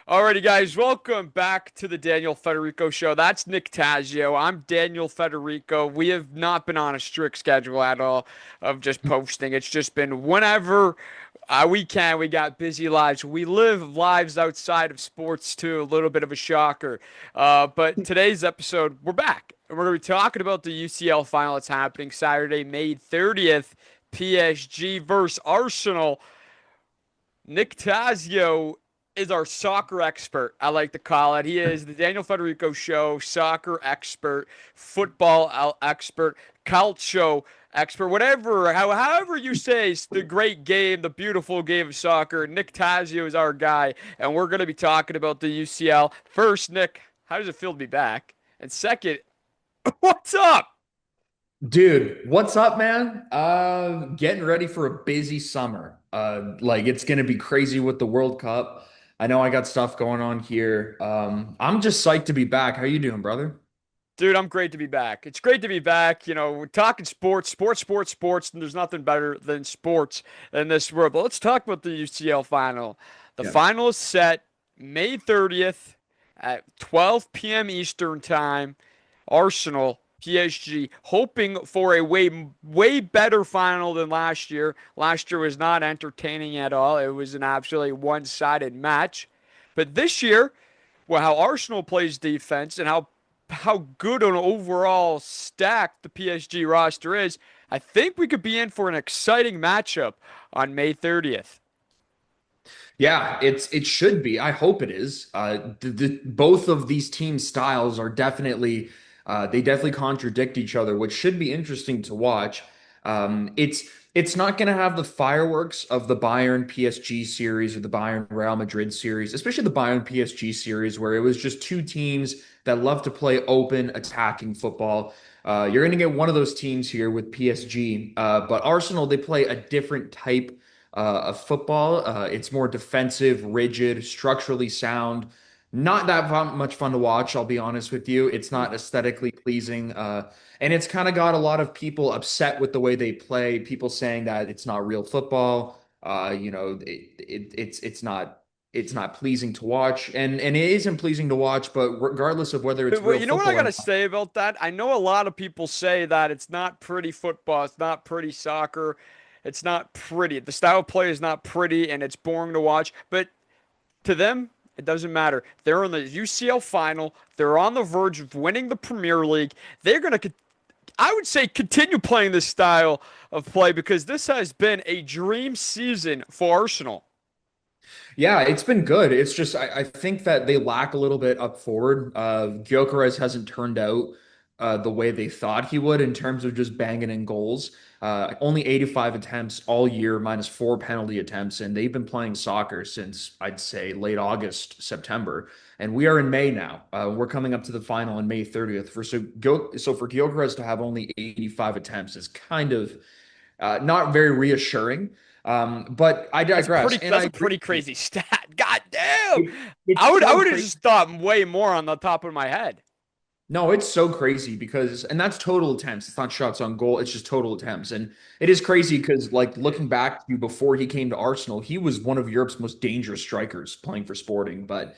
Alrighty, guys, welcome back to the Daniel Federico Show. That's Nick Taggio. I'm Daniel Federico. We have not been on a strict schedule at all of just posting. It's just been whenever we can. We got busy lives. We live lives outside of sports too. A little bit of a shocker. But today's episode, we're back. And we're going to be talking about the UCL final that's happening Saturday, May 30th. PSG versus Arsenal. Nick Tazio is our soccer expert, I like to call it. He is the Daniel Federico Show soccer expert, football expert, calcio expert, whatever, however you say, it's the great game, the beautiful game of soccer. Nick Tazio is our guy, and we're going to be talking about the UCL. First, Nick, how does it feel to be back? And second, what's up? Dude, what's up, man? Getting ready for a busy summer. Like it's gonna be crazy with the World Cup. I know I got stuff going on here. I'm just psyched to be back. How you doing, brother? Dude, I'm great to be back. It's great to be back. We're talking sports, and there's nothing better than sports in this world. But let's talk about the UCL final. The Yeah. final is set May 30th at 12 p.m. Eastern Time. Arsenal, PSG, hoping for a way better final than last year. Last year was not entertaining at all. It was an absolutely one-sided match. But this year, well, how Arsenal plays defense and how good an overall stack the PSG roster is, I think we could be in for an exciting matchup on May 30th. Yeah, it should be. I hope it is. Both of these team styles are definitely they definitely contradict each other, which should be interesting to watch. It's not going to have the fireworks of the Bayern PSG series or the Bayern Real Madrid series, especially the Bayern PSG series, where it was just two teams that love to play open, attacking football. You're going to get one of those teams here with PSG, but Arsenal, they play a different type of football. It's more defensive, rigid, structurally sound. Not that much fun to watch, I'll be honest with you. It's not aesthetically pleasing. And it's kind of got a lot of people upset with the way they play, people saying that it's not real football. It's not pleasing to watch. And it isn't pleasing to watch, but regardless of whether it's But real you know what I football or gotta not. say about that? I know a lot of people say that it's not pretty football, it's not pretty soccer, it's not pretty. The style of play is not pretty and it's boring to watch. But to them, it doesn't matter. They're in the UCL final. They're on the verge of winning the Premier League. They're going to, I would say, continue playing this style of play because this has been a dream season for Arsenal. Yeah, it's been good. It's just I think that they lack a little bit up forward. Gyökeres hasn't turned out the way they thought he would in terms of just banging in goals. Only 85 attempts all year, minus four penalty attempts, and they've been playing soccer since I'd say late August, September, and we are in May now. We're coming up to the final on May 30th. So for Gyökeres to have only 85 attempts is kind of not very reassuring. But I digress, and That's I a agree pretty with you. crazy stat. God damn. It's I so would have crazy. just thought way more on the top of my head. No, it's so crazy because, and that's total attempts. It's not shots on goal. It's just total attempts. And it is crazy because, like, looking back to before he came to Arsenal, he was one of Europe's most dangerous strikers playing for Sporting. But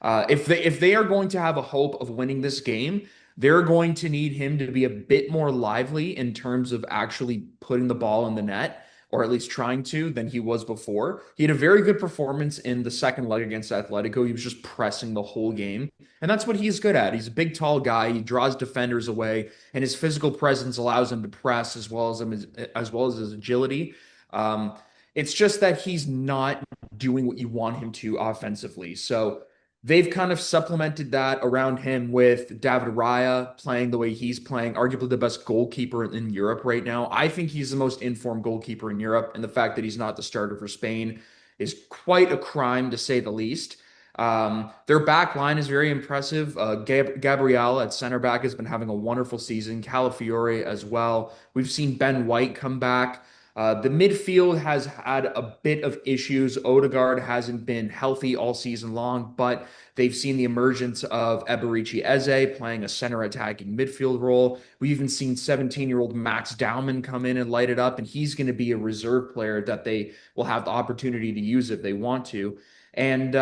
if they are going to have a hope of winning this game, they're going to need him to be a bit more lively in terms of actually putting the ball in the net, or at least trying to, than he was before. He had a very good performance in the second leg against Atletico. He was just pressing the whole game, and that's what he's good at. He's a big, tall guy. He draws defenders away, and his physical presence allows him to press as well as his agility. Um, it's just that he's not doing what you want him to offensively. So they've kind of supplemented that around him with David Raya playing the way he's playing, arguably the best goalkeeper in Europe right now. I think he's the most informed goalkeeper in Europe, and the fact that he's not the starter for Spain is quite a crime to say the least. Their back line is very impressive. Gabriel at center back has been having a wonderful season. Calafiore as well. We've seen Ben White come back. The midfield has had a bit of issues. Odegaard hasn't been healthy all season long, but they've seen the emergence of Eberici Eze playing a center attacking midfield role. We've even seen 17-year-old Max Dowman come in and light it up, and he's going to be a reserve player that they will have the opportunity to use if they want to. And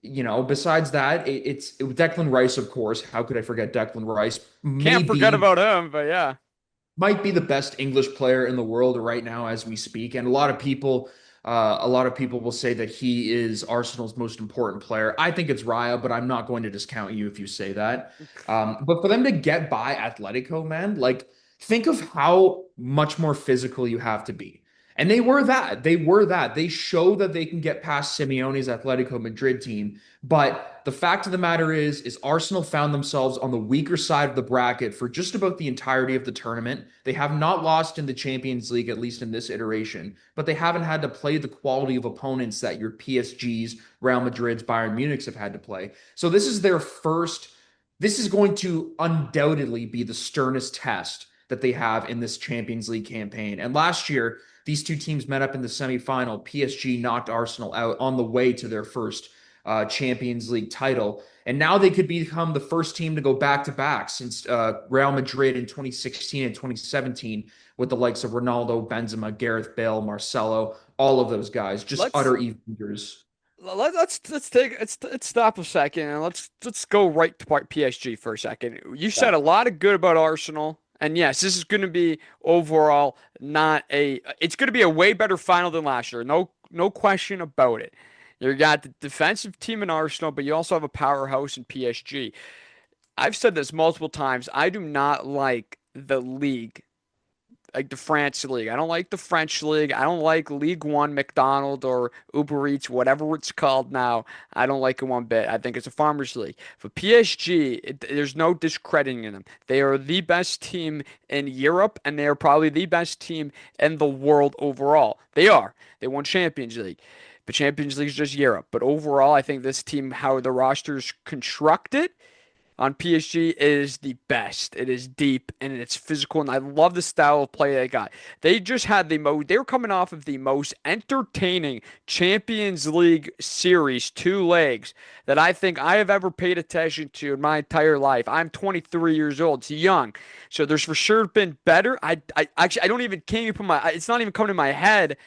besides that, Declan Rice, of course. How could I forget Declan Rice? Can't forget Maybe about him, but yeah. might be the best English player in the world right now as we speak. And a lot of people will say that he is Arsenal's most important player. I think it's Raya, but I'm not going to discount you if you say that. But for them to get by Atletico, man, like think of how much more physical you have to be. And they were that. They were that. They show that they can get past Simeone's Atletico Madrid team. But the fact of the matter is Arsenal found themselves on the weaker side of the bracket for just about the entirety of the tournament. They have not lost in the Champions League, at least in this iteration, but they haven't had to play the quality of opponents that your PSGs, Real Madrids, Bayern Munich's have had to play. So this is going to undoubtedly be the sternest test that they have in this Champions League campaign. And last year, these two teams met up in the semifinal. PSG knocked Arsenal out on the way to their first Champions League title. And now they could become the first team to go back to back since Real Madrid in 2016 and 2017 with the likes of Ronaldo, Benzema, Gareth Bale, Marcelo, all of those guys, just Let's utter evildoers. let's stop a second and let's go right to part PSG for a second. You Yeah. said a lot of good about Arsenal, and yes, this is going to be overall not a. It's going to be a way better final than last year. No question about it. You got the defensive team in Arsenal, but you also have a powerhouse in PSG. I've said this multiple times. I do not like the France league. I don't like the French league. I don't like League One, McDonald or Uber Eats, whatever it's called now. I don't like it one bit. I think it's a farmers league. For PSG, there's no discrediting them. They are the best team in Europe, and they are probably the best team in the world overall. They are. They won Champions League. But Champions League is just Europe. But overall, I think this team, how the roster's constructed, on PSG is the best. It is deep and it's physical, and I love the style of play they got. They just had they were coming off of the most entertaining Champions League series, two legs, that I think I have ever paid attention to in my entire life. I'm 23 years old. It's young. So there's for sure been better. I actually I don't even can't even put my it's not even coming to my head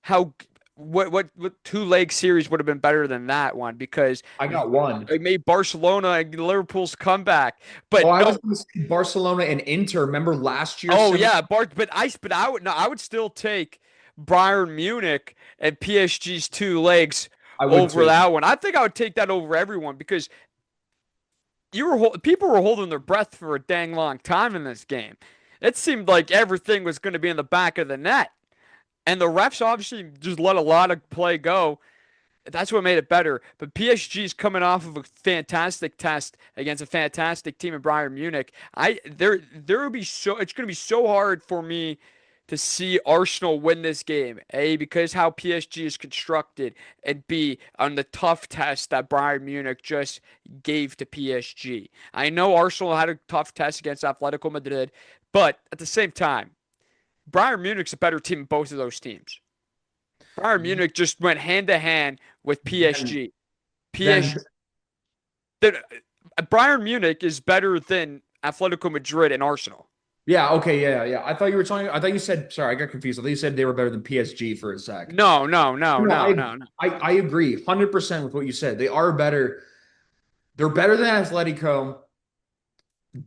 how what two leg series would have been better than that one because I got one. it made Barcelona and Liverpool's comeback. Oh, But I was no, going to say Barcelona and Inter. Remember last year, oh similar? yeah, but I would no, I would still take Bayern Munich and PSG's two legs I would over too. that one. I think I would take that over everyone because people were holding their breath for a dang long time in this game. It seemed like everything was going to be in the back of the net. And the refs obviously just let a lot of play go. That's what made it better. But PSG is coming off of a fantastic test against a fantastic team in Bayern Munich. There will be so it's going to be so hard for me to see Arsenal win this game. A, because how PSG is constructed, and B, on the tough test that Bayern Munich just gave to PSG. I know Arsenal had a tough test against Atletico Madrid, but at the same time, Bayern Munich's a better team than both of those teams. Bayern Munich just went hand to hand with Then, PSG. PSG, then the, Bayern Munich is better than Atletico Madrid and Arsenal. yeah, okay, yeah. I thought you said, sorry, I got confused. I thought you said they were better than PSG for a sec. No, no, no, No, no, no, no. I agree 100% with what you said. They are better. They're better than Atletico.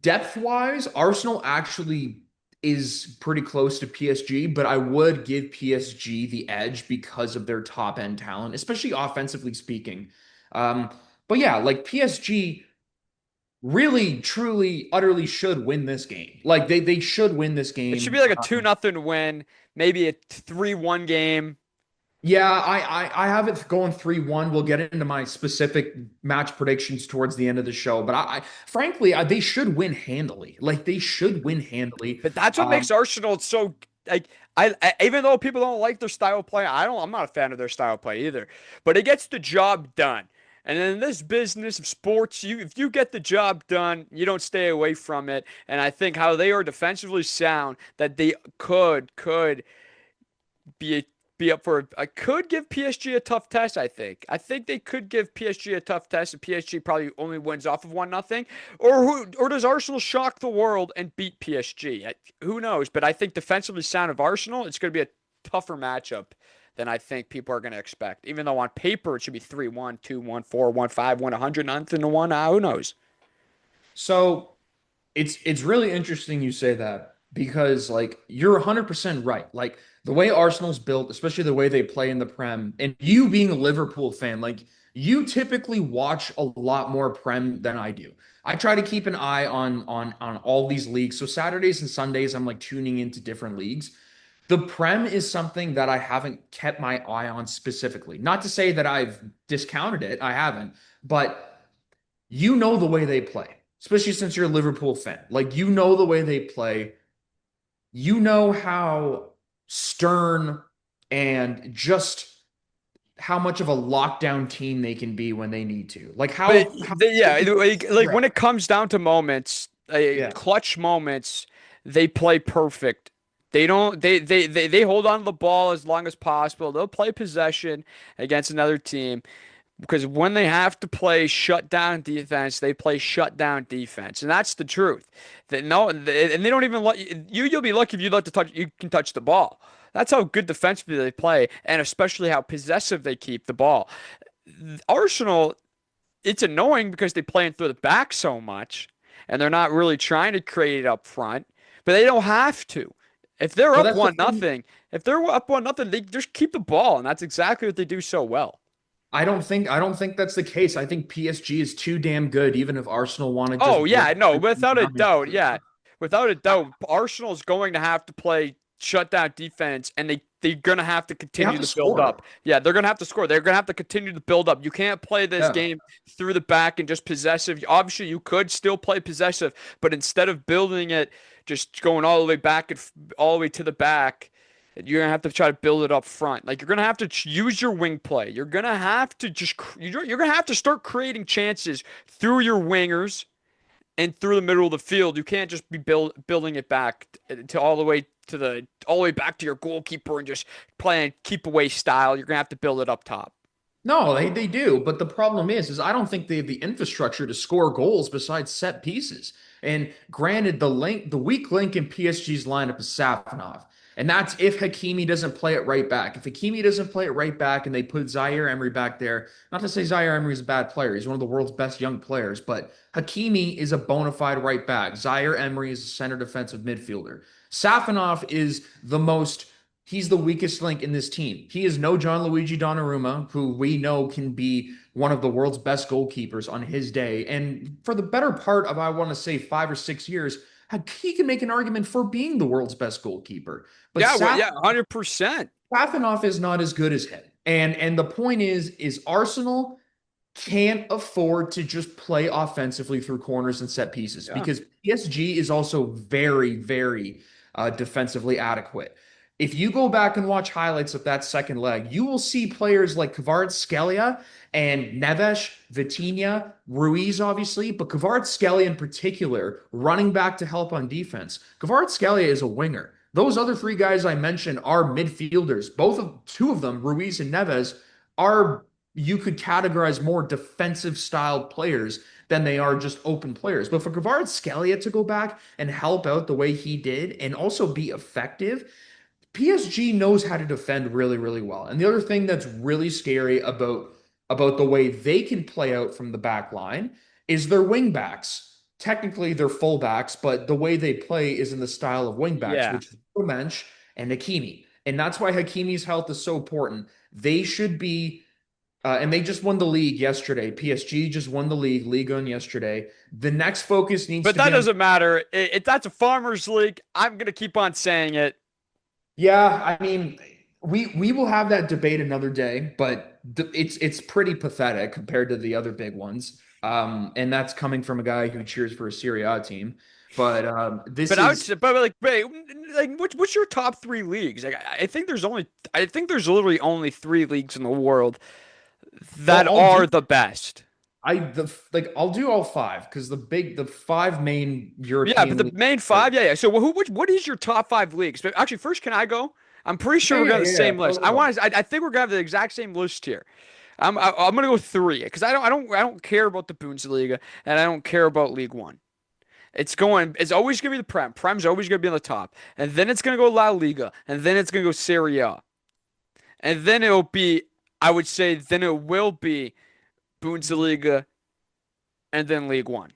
Depth wise, Arsenal actually is pretty close to PSG, but I would give PSG the edge because of their top end talent, especially offensively speaking. Um, but yeah, like PSG really, truly, utterly should win this game. Like they should win this It should game. be like a 2-0 win, maybe a 3-1 game. Yeah, I have it going 3-1. We'll get into my specific match predictions towards the end of the show, but frankly, they should win handily. Like they should win handily. But that's what Um, makes Arsenal so like even though people don't like their style of play, I'm not a fan of their style of play either. But it gets the job done. And in this business of sports, if you get the job done, you don't stay away from it. And I think how they are defensively sound, that they could be be up for. I could give PSG a tough test. I think they could give PSG a tough test, and PSG probably only wins off of 1-0. Or does Arsenal shock the world and beat PSG? Who knows? But I think defensively sound of Arsenal, it's going to be a tougher matchup than I think people are going to expect. Even though on paper it should be 3-1, 2-1, 4-1, 5-1, 100, nothing to one. Who knows? So it's really interesting you say that because like you're 100% right. Like the way Arsenal's built, especially the way they play in the Prem, and you being a Liverpool fan, like you typically watch a lot more Prem than I do. I try to keep an eye on all these leagues. So Saturdays and Sundays, I'm like tuning into different leagues. The Prem is something that I haven't kept my eye on specifically. Not to say that I've discounted it, I haven't, but you know the way they play, especially since you're a Liverpool fan. Like you know the way they play. You know how stern and just how much of a lockdown team they can be when they need to. Like But how yeah, like yeah, when it comes down to moments, yeah. clutch moments, they play perfect. They don't they hold on to the ball as long as possible. They'll play possession against another team because when they have to play shutdown defense, they play shutdown defense, and that's the truth. That no, and they don't even let you. You'll be lucky if you let the touch. You can touch the ball. That's how good defensively they play, and especially how possessive they keep the ball. Arsenal, it's annoying because they play through the back so much, and they're not really trying to create it up front, but they don't have to. If they're But up that's the one thing. nothing, if they're up one nothing, they just keep the ball, and that's exactly what they do so well. I don't think that's the case. I think PSG is too damn good, even if Arsenal want to Oh just yeah, break no, everything without a down and doubt, do yeah, without a doubt, Arsenal's going to have to play shutdown defense, and they're going to have to they have continue to to build up. score. Yeah, they're going to have to score. They're going to have to continue to build up. You can't play this Yeah. game through the back and just possessive. Obviously, you could still play possessive, but instead of building it, just going all the way back and all the way to the back. You're gonna have to try to build it up front. Like you're gonna have to use your wing play. You're gonna have to just you're gonna have to start creating chances through your wingers and through the middle of the field. You can't just be building it back to all the way back to your goalkeeper and just playing keep away style. You're gonna have to build it up top. No, they do. But the problem is I don't think they have the infrastructure to score goals besides set pieces. And granted, the weak link in PSG's lineup is Safanov. And that's if Hakimi doesn't play it right back. If Hakimi doesn't play it right back and they put Zaire Emery back there, not to say Zaire Emery is a bad player, he's one of the world's best young players, but Hakimi is a bona fide right back. Zaire Emery is a center defensive midfielder. Safanov is he's the weakest link in this team. He is no John Luigi Donnarumma, who we know can be one of the world's best goalkeepers on his day. And for the better part of, I want to say, 5 or 6 years, he can make an argument for being the world's best goalkeeper. But Yeah, well, yeah, 100%. Safinoff is not as good as him. And the point is Arsenal can't afford to just play offensively through corners and set pieces Yeah. because PSG is also very, very defensively adequate. If you go back and watch highlights of that second leg, you will see players like Kvaratskhelia and Neves, Vitinha, Ruiz, obviously, but Kvaratskhelia in particular, running back to help on defense. Kvaratskhelia is a winger. Those other three guys I mentioned are midfielders. Two of them, Ruiz and Neves, are you could categorize more defensive style players than they are just open players. But for Kvaratskhelia to go back and help out the way he did and also be effective, PSG knows how to defend really, really well. And the other thing that's really scary about the way they can play out from the back line is their wing backs. Technically, they're fullbacks, but the way they play is in the style of wing backs, Yeah. which is Mensch and Hakimi. And that's why Hakimi's health is so important. They should be and they just won the league yesterday. PSG just won the league on yesterday. The next focus needs But to that be on. doesn't matter. If that's a farmers league, I'm gonna keep on saying it. Yeah, I mean, we will have that debate another day, but it's pretty pathetic compared to the other big ones. And that's coming from a guy who cheers for a Serie A team. But this But I would is say, but like, like, what's your top three leagues? Like, I think there's literally only three leagues in the world that I'll do are the best. I'll do all five because the five main Yeah, but European the leagues main are five, yeah, yeah. So what is your top five leagues? But actually, first, can I go? I'm pretty yeah sure we're yeah gonna have the yeah yeah. same Go, list. go, go. I think we're gonna have the exact same list here. I'm gonna go three because I don't care about the Bundesliga and I don't care about League One. It's always gonna be the Prem. Prem's always gonna be on the top, and then it's gonna go La Liga, and then it's gonna go Serie A. and then it'll be, I would say, then it will be Bundesliga and then League One.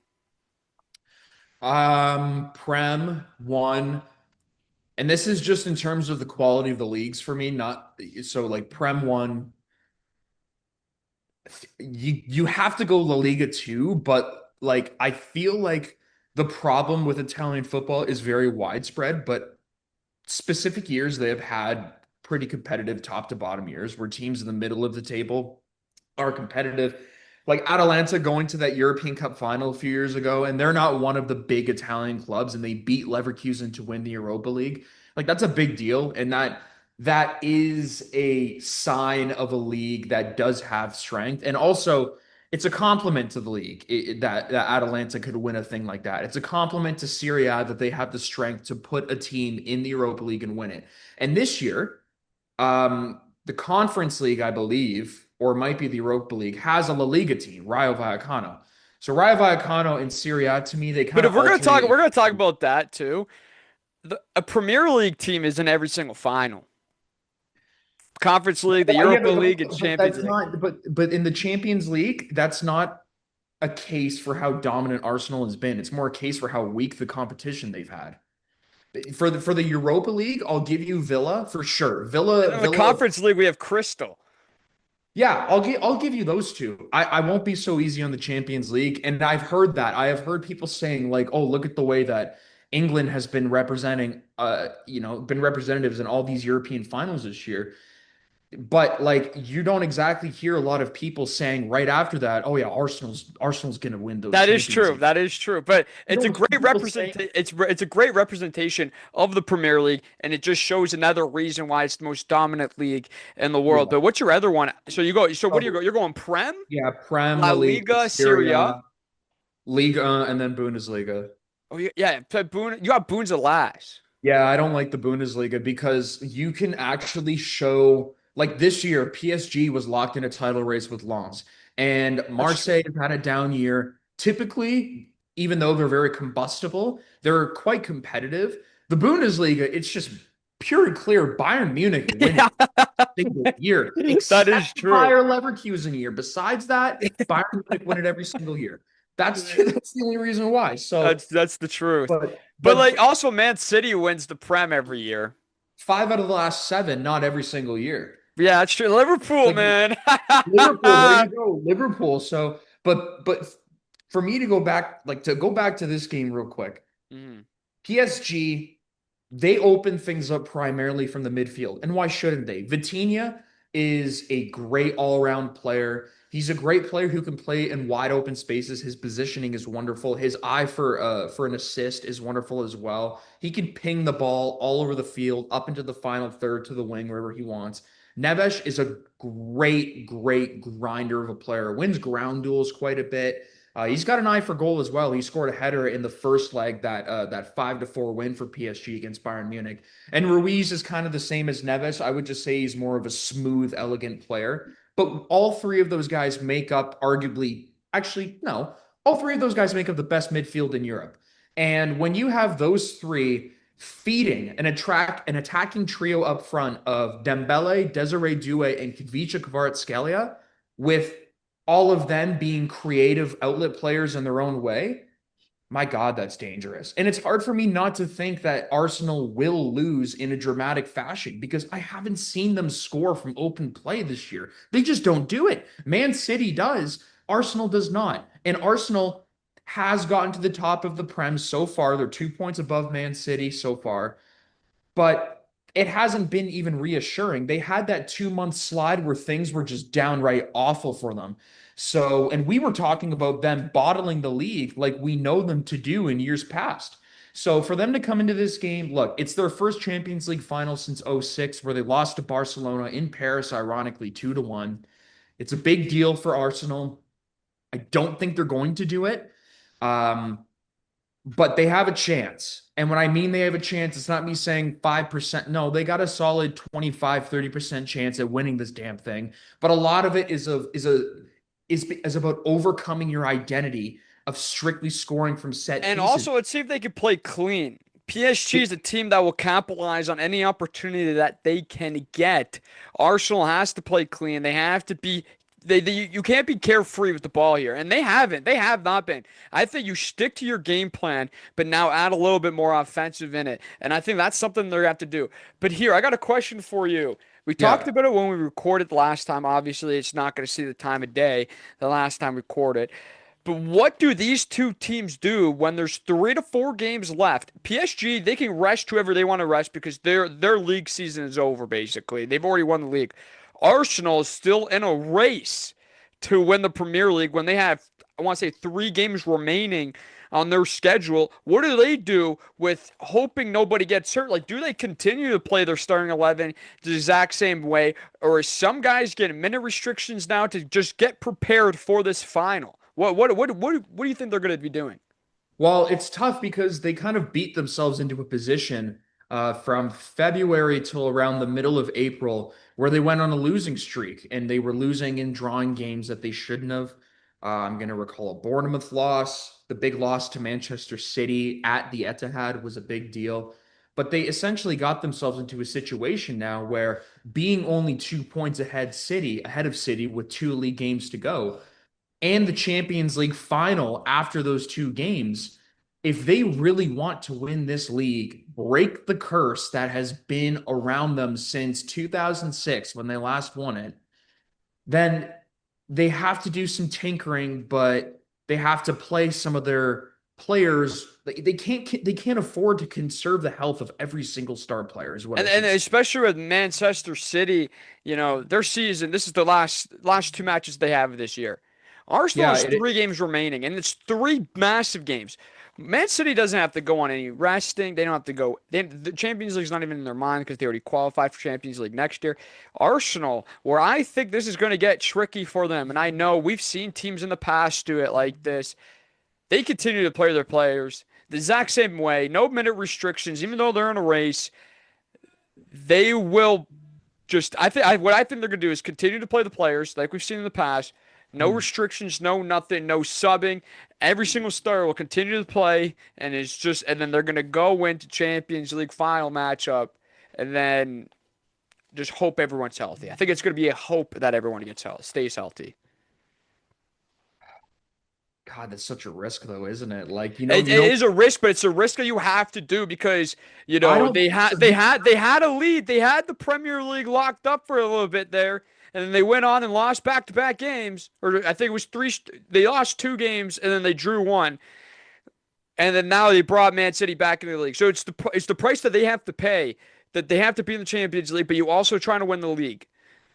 Prem one, and this is just in terms of the quality of the leagues for me, not so like Prem one. You have to go La Liga too, but like I feel like the problem with Italian football is very widespread, but specific years they have had pretty competitive top to bottom years where teams in the middle of the table are competitive. Like Atalanta going to that European Cup final a few years ago, and they're not one of the big Italian clubs, and they beat Leverkusen to win the Europa League. Like that's a big deal, and that is a sign of a league that does have strength, and also it's a compliment to the league that Atalanta could win a thing like that. It's a compliment to Serie A that they have the strength to put a team in the Europa League and win it. And this year, the Conference League, I believe, or it might be the Europa League, has a La Liga team, Rayo Vallecano. So Rayo Vallecano and Serie A, to me, they But kind if of alternate. we're gonna talk about that too. A Premier League team is in every single final. Conference League, the Yeah, Europa League, and but Champions that's League. not. But in the Champions League, that's not a case for how dominant Arsenal has been. It's more a case for how weak the competition they've had. For the Europa League, I'll give you Villa for sure. And Villa in the Villa. Conference League, we have Crystal. Yeah, I'll give you those two. I won't be so easy on the Champions League, and I've heard that. I have heard people saying like, "Oh, look at the way that England has been representing, been representatives in all these European finals this year." But like, you don't exactly hear a lot of people saying right after that, "Oh yeah, Arsenal's going to win those That is Champions true. League." That is true. But You it's a don't hear great people saying, it's a great representation of the Premier League, and it just shows another reason why it's the most dominant league in the world. yeah, But what's your other one? So you go. So what do you oh, go? You're going Prem, yeah, Prem, La La Liga, Liga, Serie Syria. A, Liga, and then Bundesliga. Oh yeah. You got Boons at last. Yeah, I don't like the Bundesliga because you can actually show, like this year, PSG was locked in a title race with Lens, and That's true. Marseille have had a down year. Typically, even though they're very combustible, they're quite competitive. The Bundesliga, it's just pure and clear Bayern Munich Yeah, winning single year, that except is the true. Bayer Leverkusen year. Besides that, Bayern Munich win it every single year. That's the only reason why. So, That's the truth. but But but like also Man City wins the Prem every year. 5 out of the last 7, not every single year. Yeah, that's true. Liverpool, Like man. Liverpool, there you go, Liverpool. So, but for me to go back, like to go back to this game real quick, Mhm. PSG, they open things up primarily from the midfield. And why shouldn't they? Vitinha is a great all-around player. He's a great player who can play in wide open spaces. His positioning is wonderful. His eye for an assist is wonderful as well. He can ping the ball all over the field, up into the final third to the wing, wherever he wants. Neves is a great grinder of a player. Wins ground duels quite a bit. He's got an eye for goal as well. He scored a header in the first leg that 5-4 win for PSG against Bayern Munich. And Ruiz is kind of the same as Neves. I would just say he's more of a smooth, elegant player. But all three of those guys make up arguably, actually, no, all three of those guys make up the best midfield in Europe. And when you have those three feeding an attacking trio up front of Dembele, Desiree Doué, and Kvicha Kvaratskhelia, with all of them being creative outlet players in their own way, my God, that's dangerous. And it's hard for me not to think that Arsenal will lose in a dramatic fashion because I haven't seen them score from open play this year. They just don't do it. Man City does, Arsenal does not. And Arsenal has gotten to the top of the Prem so far. They're 2 points above Man City so far, but it hasn't been even reassuring. They had that 2 month slide where things were just downright awful for them. So, and we were talking about them bottling the league like we know them to do in years past. So for them to come into this game, look, it's their first Champions League final since '06, where they lost to Barcelona in Paris, ironically, 2-1. It's a big deal for Arsenal. I don't think they're going to do it. Um, but they have a chance. And when I mean they have a chance, it's not me saying 5%. No, they got a solid 25-30% chance at winning this damn thing. But a lot of it is about overcoming your identity of strictly scoring from set And pieces. also let's see if they can play clean PSG is a team that will capitalize on any opportunity that they can get. Arsenal has to play clean. They have to be you can't be carefree with the ball here, and they haven't. They have not been. I think you stick to your game plan, but now add a little bit more offensive in it, and I think that's something they have to do. But here, I got a question for you. We talked Yeah. about it when we recorded the last time. Obviously, it's not going to see the time of day the last time we recorded. But what do these two teams do when there's 3 to 4 games left? PSG, they can rest whoever they want to rest because their league season is over, basically. They've already won the league. Arsenal is still in a race to win the Premier League when they have, I want to say, 3 games remaining on their schedule. What do they do with hoping nobody gets hurt? Like, do they continue to play their starting 11 the exact same way? Or is some guys getting minute restrictions now to just get prepared for this final? What do you think they're going to be doing? Well, it's tough because they kind of beat themselves into a position from February till around the middle of April where they went on a losing streak and they were losing and drawing games that they shouldn't have. I'm going to recall a Bournemouth loss. The big loss to Manchester City at the Etihad was a big deal. But they essentially got themselves into a situation now where being only 2 points ahead of City with 2 league games to go, and the Champions League final after those 2 games, if they really want to win this league, break the curse that has been around them since 2006 when they last won it, then they have to do some tinkering, but they have to play some of their players. They can't afford to conserve the health of every single star player, is what I And should say. especially with Manchester City, their season, this is the last 2 matches they have this year. Arsenal Yeah, has 3 games remaining, and it's 3 massive games. Man City doesn't have to go on any resting. They don't have to go. The Champions League's not even in their mind because they already qualified for Champions League next year. Arsenal, where I think this is going to get tricky for them, and I know we've seen teams in the past do it like this. They continue to play their players the exact same way, no minute restrictions, even though they're in a race. They will just what I think they're gonna do is continue to play the players like we've seen in the past. No Hmm. restrictions, no nothing, no subbing. Every single star will continue to play, and then they're gonna go into Champions League final matchup, and then just hope everyone's healthy. I think it's gonna be a hope that everyone stays healthy. God, that's such a risk though, isn't it? Like, you know, It, you it know, is a risk, but it's a risk that you have to do because I don't they had a lead. They had the Premier League locked up for a little bit there, and then they went on and lost back-to-back games. Or I think it was three. They lost 2 games and then they drew one, and then now they brought Man City back into the league. So it's the price that they have to pay, that they have to be in the Champions League, but you also trying to win the league.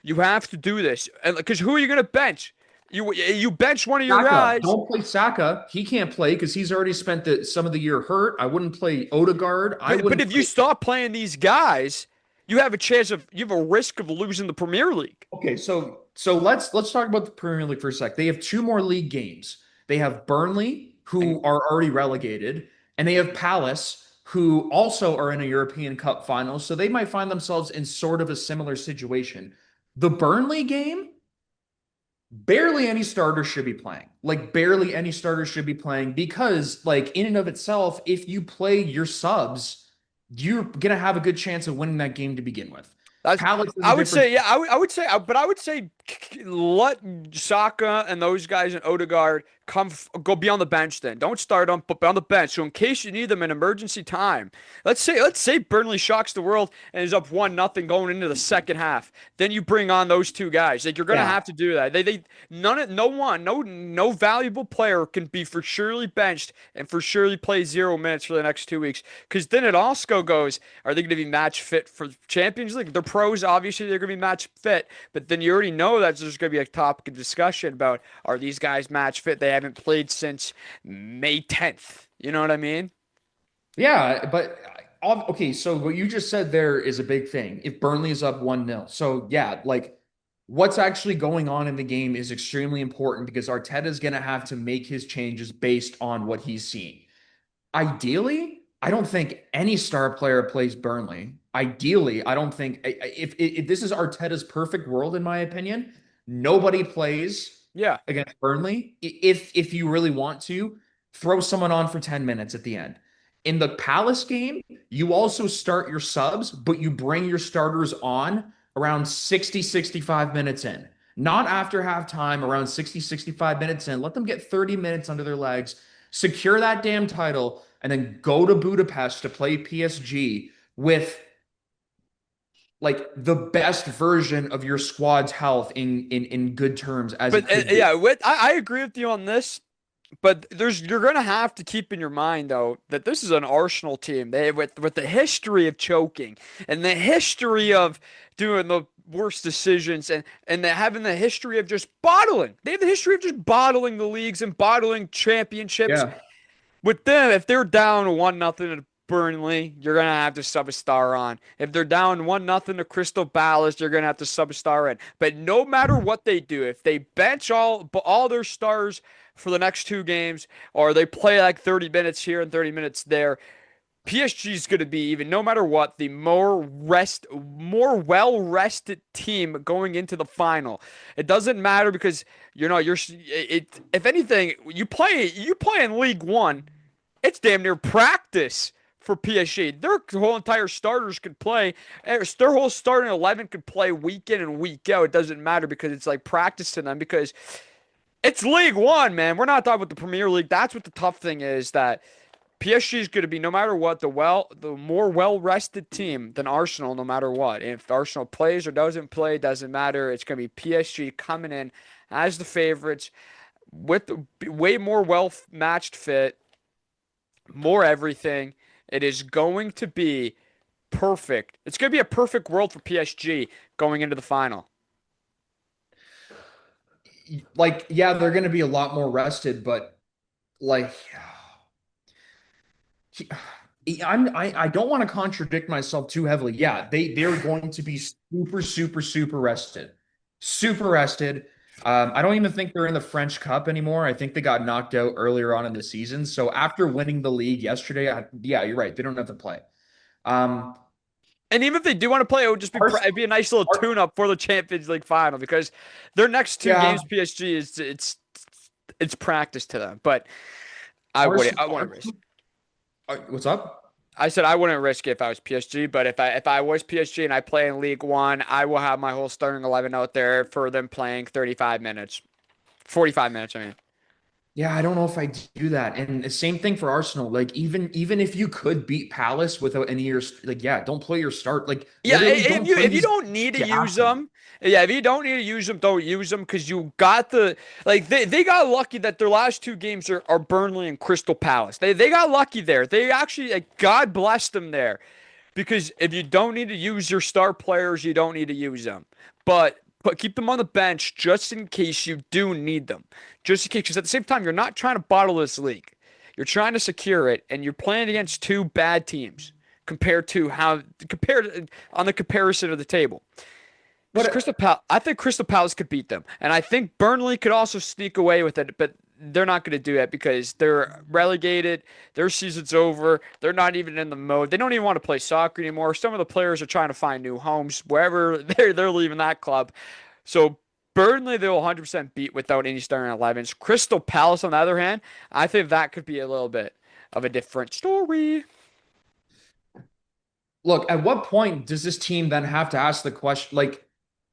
You have to do this, and because who are you going to bench? You bench one of your Saka. guys. Don't play Saka. He can't play because he's already spent some of the year hurt. I wouldn't play Odegaard. I But wouldn't if you play. stop playing these guys, you have a risk of losing the Premier League. Okay, so let's talk about the Premier League for a sec. They have 2 more league games. They have Burnley, And who are already relegated, and they have Palace, who also are in a European Cup final. So they might find themselves in sort of a similar situation. The Burnley game, barely any starters should be playing. Like barely any starters should be playing because like in and of itself, if you play your subs, you're gonna have a good chance of winning that game to begin with. that's, Palace is a I would different. say, yeah, I would say, but I would say let Saka and those guys and Odegaard go be on the bench. Then don't start them, but be on the bench. So in case you need them in emergency time, let's say Burnley shocks the world and is up 1-0 going into the second half. Then you bring on those 2 guys. Like you're gonna Yeah. have to do that. No valuable player can be for surely benched and for surely play 0 minutes for the next 2 weeks. Because then it also goes, are they going to be match fit for Champions League? They're pros, obviously they're going to be match fit, but then you already know that there's going to be a topic of discussion about are these guys match fit? They haven't played since May 10th. You know what I mean? Yeah, but okay, so what you just said there is a big thing. If Burnley is up 1-0. So yeah, like what's actually going on in the game is extremely important because Arteta is going to have to make his changes based on what he's seeing. Ideally, I don't think any star player plays Burnley. Ideally, I don't think if this is Arteta's perfect world, in my opinion, nobody plays Yeah. against Burnley. If you really want to, throw someone on for 10 minutes at the end. In the Palace game, you also start your subs, but you bring your starters on around 60, 65 minutes in. Not after halftime, around 60, 65 minutes in. Let them get 30 minutes under their legs, secure that damn title, and then go to Budapest to play PSG with like the best version of your squad's health in good terms as it But could be. yeah, I agree with you on this. But you're gonna have to keep in your mind though that this is an Arsenal team. They with the history of choking and the history of doing the worst decisions and they having the history of just bottling. They have the history of just bottling the leagues and bottling championships. Yeah. With them, if they're down 1-0 to Burnley, you're gonna have to sub a star on. If they're down 1-0 to Crystal Palace, you're gonna have to sub a star in. But no matter what they do, if they bench all their stars for the next two games, or they play like 30 minutes here and 30 minutes there, PSG is going to be even no matter what the more well rested team going into the final. It doesn't matter because you're it. If anything, you play in League One. It's damn near practice for PSG. Their whole entire starters could play. Their whole starting 11 could play week in and week out. It doesn't matter because it's like practice to them because it's League One, man. We're not talking about the Premier League. That's what the tough thing is that PSG is going to be no matter what the more well rested team than Arsenal no matter what. And if Arsenal plays or doesn't play, doesn't matter. It's going to be PSG coming in as the favorites with way more well matched fit, more everything. It is going to be perfect. It's going to be a perfect world for PSG going into the final. Like, yeah, they're going to be a lot more rested, but like, I don't want to contradict myself too heavily. Yeah, they're going to be super, super, super rested. Super rested. I don't even think they're in the French Cup anymore. I think they got knocked out earlier on in the season. So after winning the league yesterday, yeah, you're right. They don't have to play. Um, And even if they do want to play, it would just be Ars- it'd be a nice little Ar- tune-up for the Champions League final because their next two games, yeah, PSG is it's practice to them. But I wouldn't risk. What's up? I said I wouldn't risk it if I was PSG, but if I was PSG and I play in League One, I will have my whole starting 11 out there for them playing 35 minutes, 45 minutes. I mean, Yeah, I don't know if I do that. And the same thing for Arsenal. Like even if you could beat Palace without any of your like, yeah, don't play your start. Like yeah, literally if don't you play if you these don't need to you use have to. them, yeah, if you don't need to use them, don't use them because you got the like they got lucky that their last two games are Burnley and Crystal Palace. They got lucky there. They actually like, God bless them there. Because if you don't need to use your star players, you don't need to use them. But keep them on the bench just in case you do need them. Just in case, because at the same time, you're not trying to bottle this league. You're trying to secure it, and you're playing against two bad teams compared on the comparison of the table. Because But I think Crystal Palace could beat them, and I think Burnley could also sneak away with it, but they're not going to do it because they're relegated. Their season's over. They're not even in the mode. They don't even want to play soccer anymore. Some of the players are trying to find new homes wherever they're leaving that club. So Burnley they will 100% beat without any starting 11s. Crystal Palace on the other hand, I think that could be a little bit of a different story. look, at what point does this team then have to ask the question like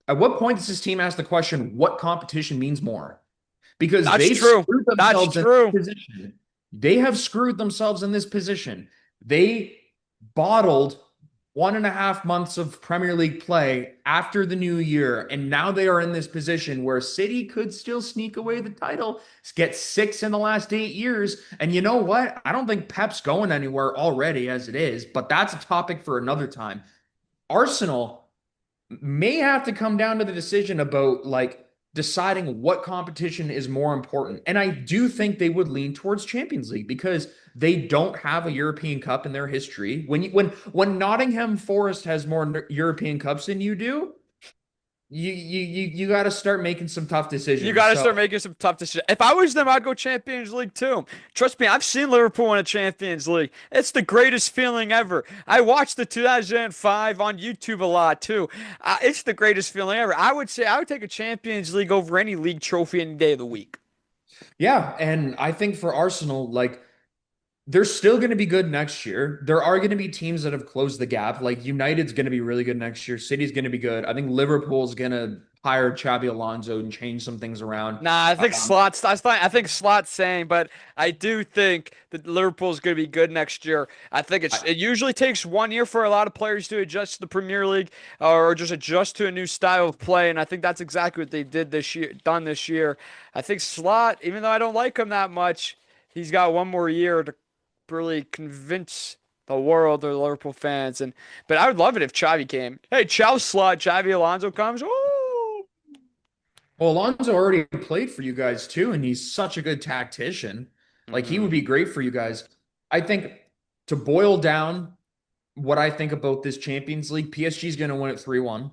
at what point does this team ask the question what competition means more? Because That's they've true. screwed That's themselves in true. this position. They have screwed themselves in this position. They bottled 1.5 months of Premier League play after the new year, and now they are in this position where City could still sneak away the title, get six in the last 8 years. And you know what? I don't think Pep's going anywhere already as it is, but that's a topic for another time. Arsenal may have to come down to the decision about like deciding what competition is more important. And I do think they would lean towards Champions League because they don't have a European Cup in their history. When Nottingham Forest has more European Cups than you do, you got to start making some tough You decisions. got to So start making some tough decisions. If I was them, I'd go Champions League too. Trust me, I've seen Liverpool win a Champions League. It's the greatest feeling ever. I watched the 2005 on YouTube a lot too. It's the greatest feeling ever. I would say I would take a Champions League over any league trophy any day of the week. yeah, and I think for Arsenal, like they're still going to be good next year. There are going to be teams that have closed the gap. Like United's going to be really good next year. City's going to be good. I think Liverpool's going to hire Xabi Alonso and change some things around. Nah, I think Um, Slot's. That's fine. I think Slot's saying, but I do think that Liverpool's going to be good next year. I think I, it usually takes 1 year for a lot of players to adjust to the Premier League or just adjust to a new style of play, and I think that's exactly what they did this year. Done this year. I think Slot, even though I don't like him that much, he's got 1 more year to really convince the world or the Liverpool fans. And but I would love it if Xavi came. Hey, ciao Slot. Xavi Alonso comes. Oh. well, Alonso already played for you guys too, and he's such a good tactician. Like he would Hmm. be great for you guys. I think to boil down what I think about this Champions League, PSG is going to win it 3-1.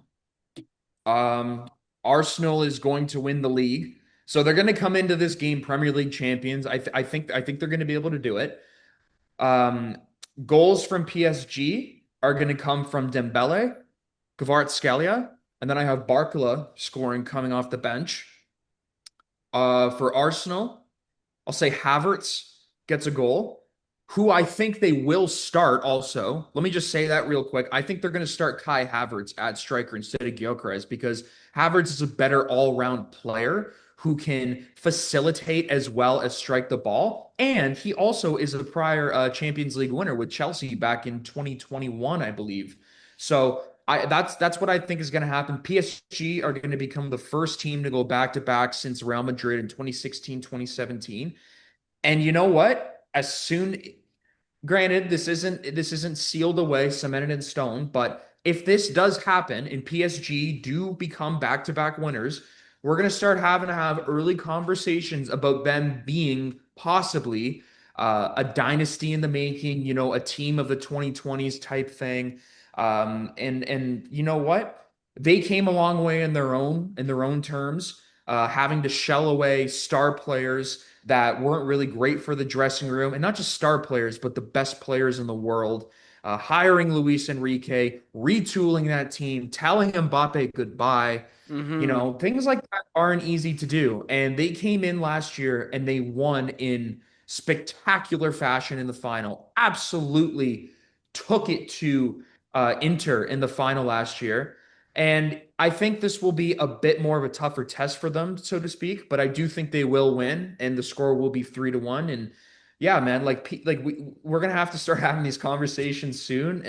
Um, Arsenal is going to win the league. So they're going to come into this game Premier League champions. I think they're going to be able to do it. Um, Goals from PSG are going to come from Dembele, Kvaratskhelia, and then I have Barcola scoring coming off the bench. For Arsenal, I'll say Havertz gets a goal, who I think they will start also. Let me just say that real quick. I think they're going to start Kai Havertz at striker instead of Gyökeres because Havertz is a better all-round player who can facilitate as well as strike the ball. And he also is a prior Champions League winner with Chelsea back in 2021, I believe. So that's what I think is going to happen. PSG are going to become the first team to go back to back since Real Madrid in 2016, 2017. And you know what? As soon, granted, this isn't sealed away, cemented in stone, but if this does happen and PSG do become back-to-back winners, we're going to start having to have early conversations about them being possibly a dynasty in the making, a team of the 2020s type thing. And you know what? They came a long way in their own terms, having to shell away star players that weren't really great for the dressing room, and not just star players, but the best players in the world. Hiring Luis Enrique, retooling that team, telling Mbappe goodbye. Hmm. Things like that aren't easy to do. And they came in last year and they won in spectacular fashion in the final. Absolutely took it to Inter in the final last year. And I think this will be a bit more of a tougher test for them, so to speak. But I do think they will win, and the score will be 3-1. And yeah, man, like we're gonna have to start having these conversations soon.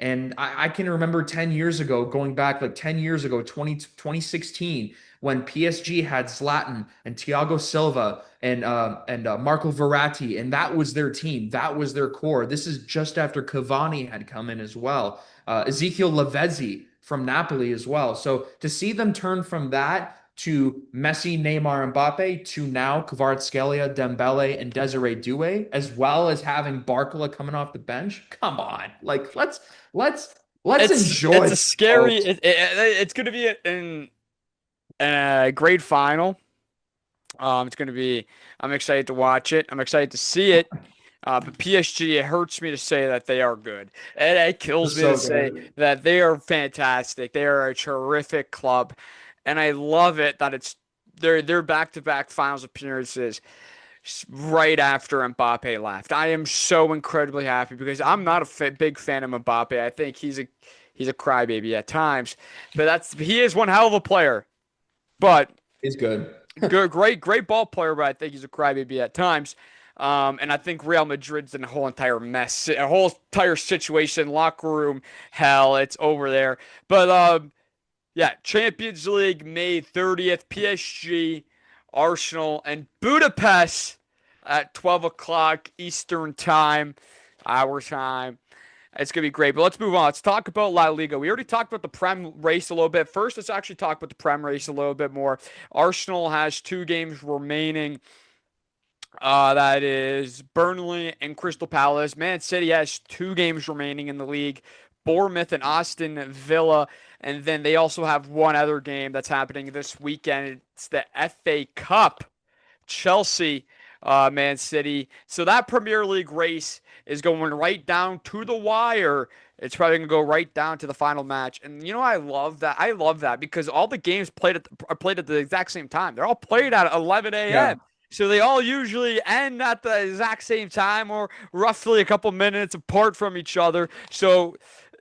And I can remember 10 years ago, going back like 10 years ago, 2016, when PSG had Zlatan and Thiago Silva and Marco Verratti, and that was their team. That was their core. This is just after Cavani had come in as well. Ezekiel Lavezzi from Napoli as well. So to see them turn from that to Messi, Neymar, Mbappe to now Kvaratskhelia, Dembele, and Desiree Doué, as well as having Barcola coming off the bench. Come on, like let's It's enjoy a this, scary. folks. It's going to be a great final. It's going to be. I'm excited to watch it. I'm excited to see it. But PSG, it hurts me to say that they are good. It They're kills me to so say good. that they are fantastic. They are a terrific club, and I love it that it's their back-to-back finals appearances right after Mbappe left. I am so incredibly happy because I'm not a big fan of Mbappe. I think he's a crybaby at times, but he is one hell of a player. But He's good. good, great ball player, but I think he's a crybaby at times. And I think Real Madrid's in a whole entire mess, a whole entire situation, locker room hell. It's over there. But yeah, Champions League May 30th, PSG, Arsenal, and Budapest at 12 o'clock Eastern time, our time. It's gonna be great. But let's move on. Let's talk about La Liga. We already talked about the Prem race a little bit. First, let's actually talk about the Prem race a little bit more. Arsenal has 2 games remaining. That is Burnley and Crystal Palace. Man City has 2 games remaining in the league. Bournemouth and Aston Villa. And then they also have one other game that's happening this weekend. It's the FA Cup. Chelsea, Man City. So that Premier League race is going right down to the wire. It's probably going to go right down to the final match. And I love that. I love that because all the games are played at the exact same time. They're all played at 11 Yeah. a.m. So they all usually end at the exact same time or roughly a couple minutes apart from each other. So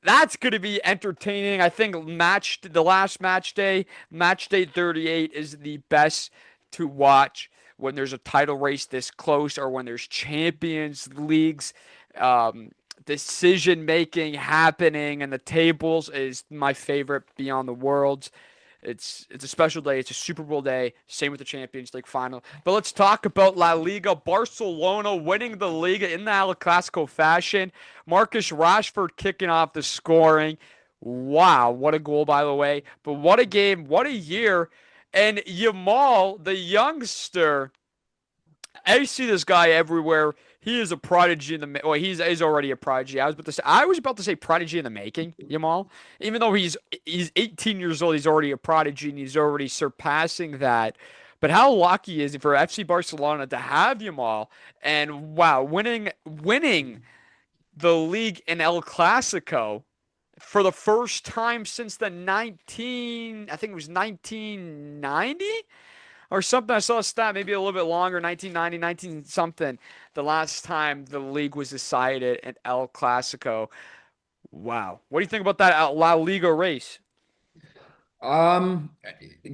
that's going to be entertaining. I think the last match day 38 is the best to watch when there's a title race this close or when there's Champions Leagues um, decision making happening and the tables is my favorite beyond the worlds. It's a special day. It's a Super Bowl day. Same with the Champions League final. But let's talk about La Liga. Barcelona winning the Liga in the El Clasico fashion. Marcus Rashford kicking off the scoring. Wow, what a goal, by the way. But what a game. What a year. And Yamal, the youngster, I see this guy everywhere. He is a prodigy in the well. He's already a prodigy. I was about to say prodigy in the making. Yamal, even though he's 18 years old, he's already a prodigy and he's already surpassing that. But how lucky is it for FC Barcelona to have Yamal and wow, winning the league in El Clasico for the first time since the 19 I think it was 1990 or something. I saw a stat, maybe a little bit longer, 1990, 19 something, the last time the league was decided at El Clasico. Wow. What do you think about that La Liga race? Um,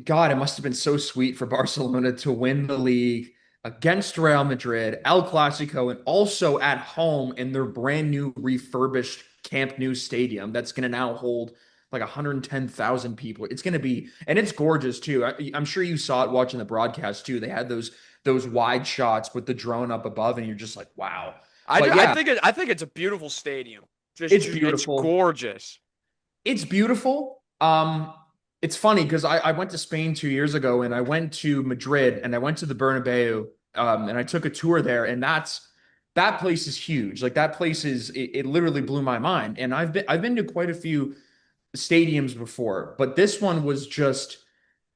God, it must have been so sweet for Barcelona to win the league against Real Madrid, El Clasico, and also at home in their brand new refurbished Camp Nou stadium that's going to now hold like 110,000 people. It's going to be, and it's gorgeous too. I'm sure you saw it watching the broadcast too. They had those wide shots with the drone up above, and you're just like, wow. But yeah, I think it's a beautiful stadium. it's It's beautiful. gorgeous. It's beautiful. It's funny because I went to Spain 2 years ago and I went to Madrid and I went to the Bernabeu and I took a tour there and that place is huge. Like that place it literally blew my mind. And I've been to quite a few stadiums before, but this one was just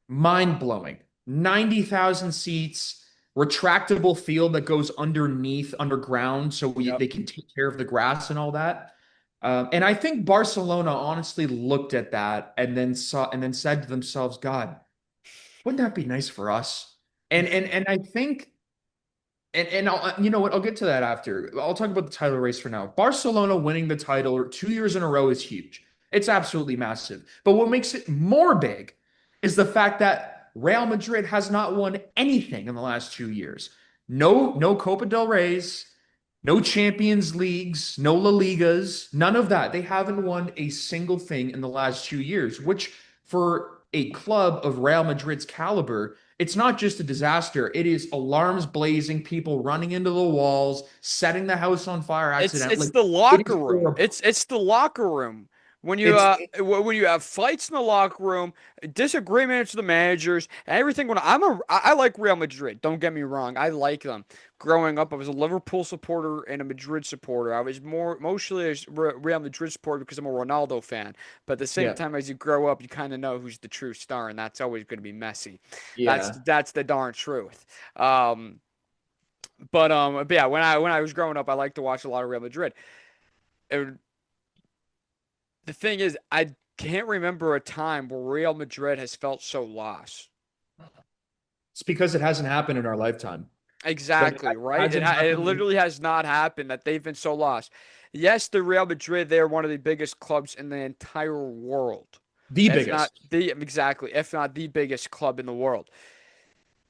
mind blowing. 90,000 seats, retractable field that goes underground, so Yep. they can take care of the grass and all that. And I think Barcelona honestly looked at that and then said to themselves, "God, wouldn't that be nice for us?" And I think and you know what? I'll get to that after. I'll talk about the title race for now. Barcelona winning the title 2 years in a row is huge. It's absolutely massive. But what makes it more big is the fact that Real Madrid has not won anything in the last 2 years. No Copa del Rey's, no Champions Leagues, no La Ligas, none of that. They haven't won a single thing in the last 2 years, which for a club of Real Madrid's caliber, it's not just a disaster. It is alarms blazing, people running into the walls, setting the house on fire It's accidentally. the It locker is room. horrible. It's the locker room. It's When you have fights in the locker room, disagreements with the managers, everything. I like Real Madrid. Don't get me wrong. I like them. Growing up, I was a Liverpool supporter and a Madrid supporter. I was mostly a Real Madrid supporter because I'm a Ronaldo fan. But at the same yeah, time, as you grow up, you kind of know who's the true star, and that's always going to be Messi. yeah. That's the darn truth. But yeah, when I was growing up, I liked to watch a lot of Real Madrid. And the thing is, I can't remember a time where Real Madrid has felt so lost. It's because it hasn't happened in our lifetime. Like Exactly, it right? hasn't It happened. literally has not happened that they've been so lost. Yes, the Real Madrid, they're one of the biggest clubs in the entire world. The If not biggest. if not the biggest club in the world.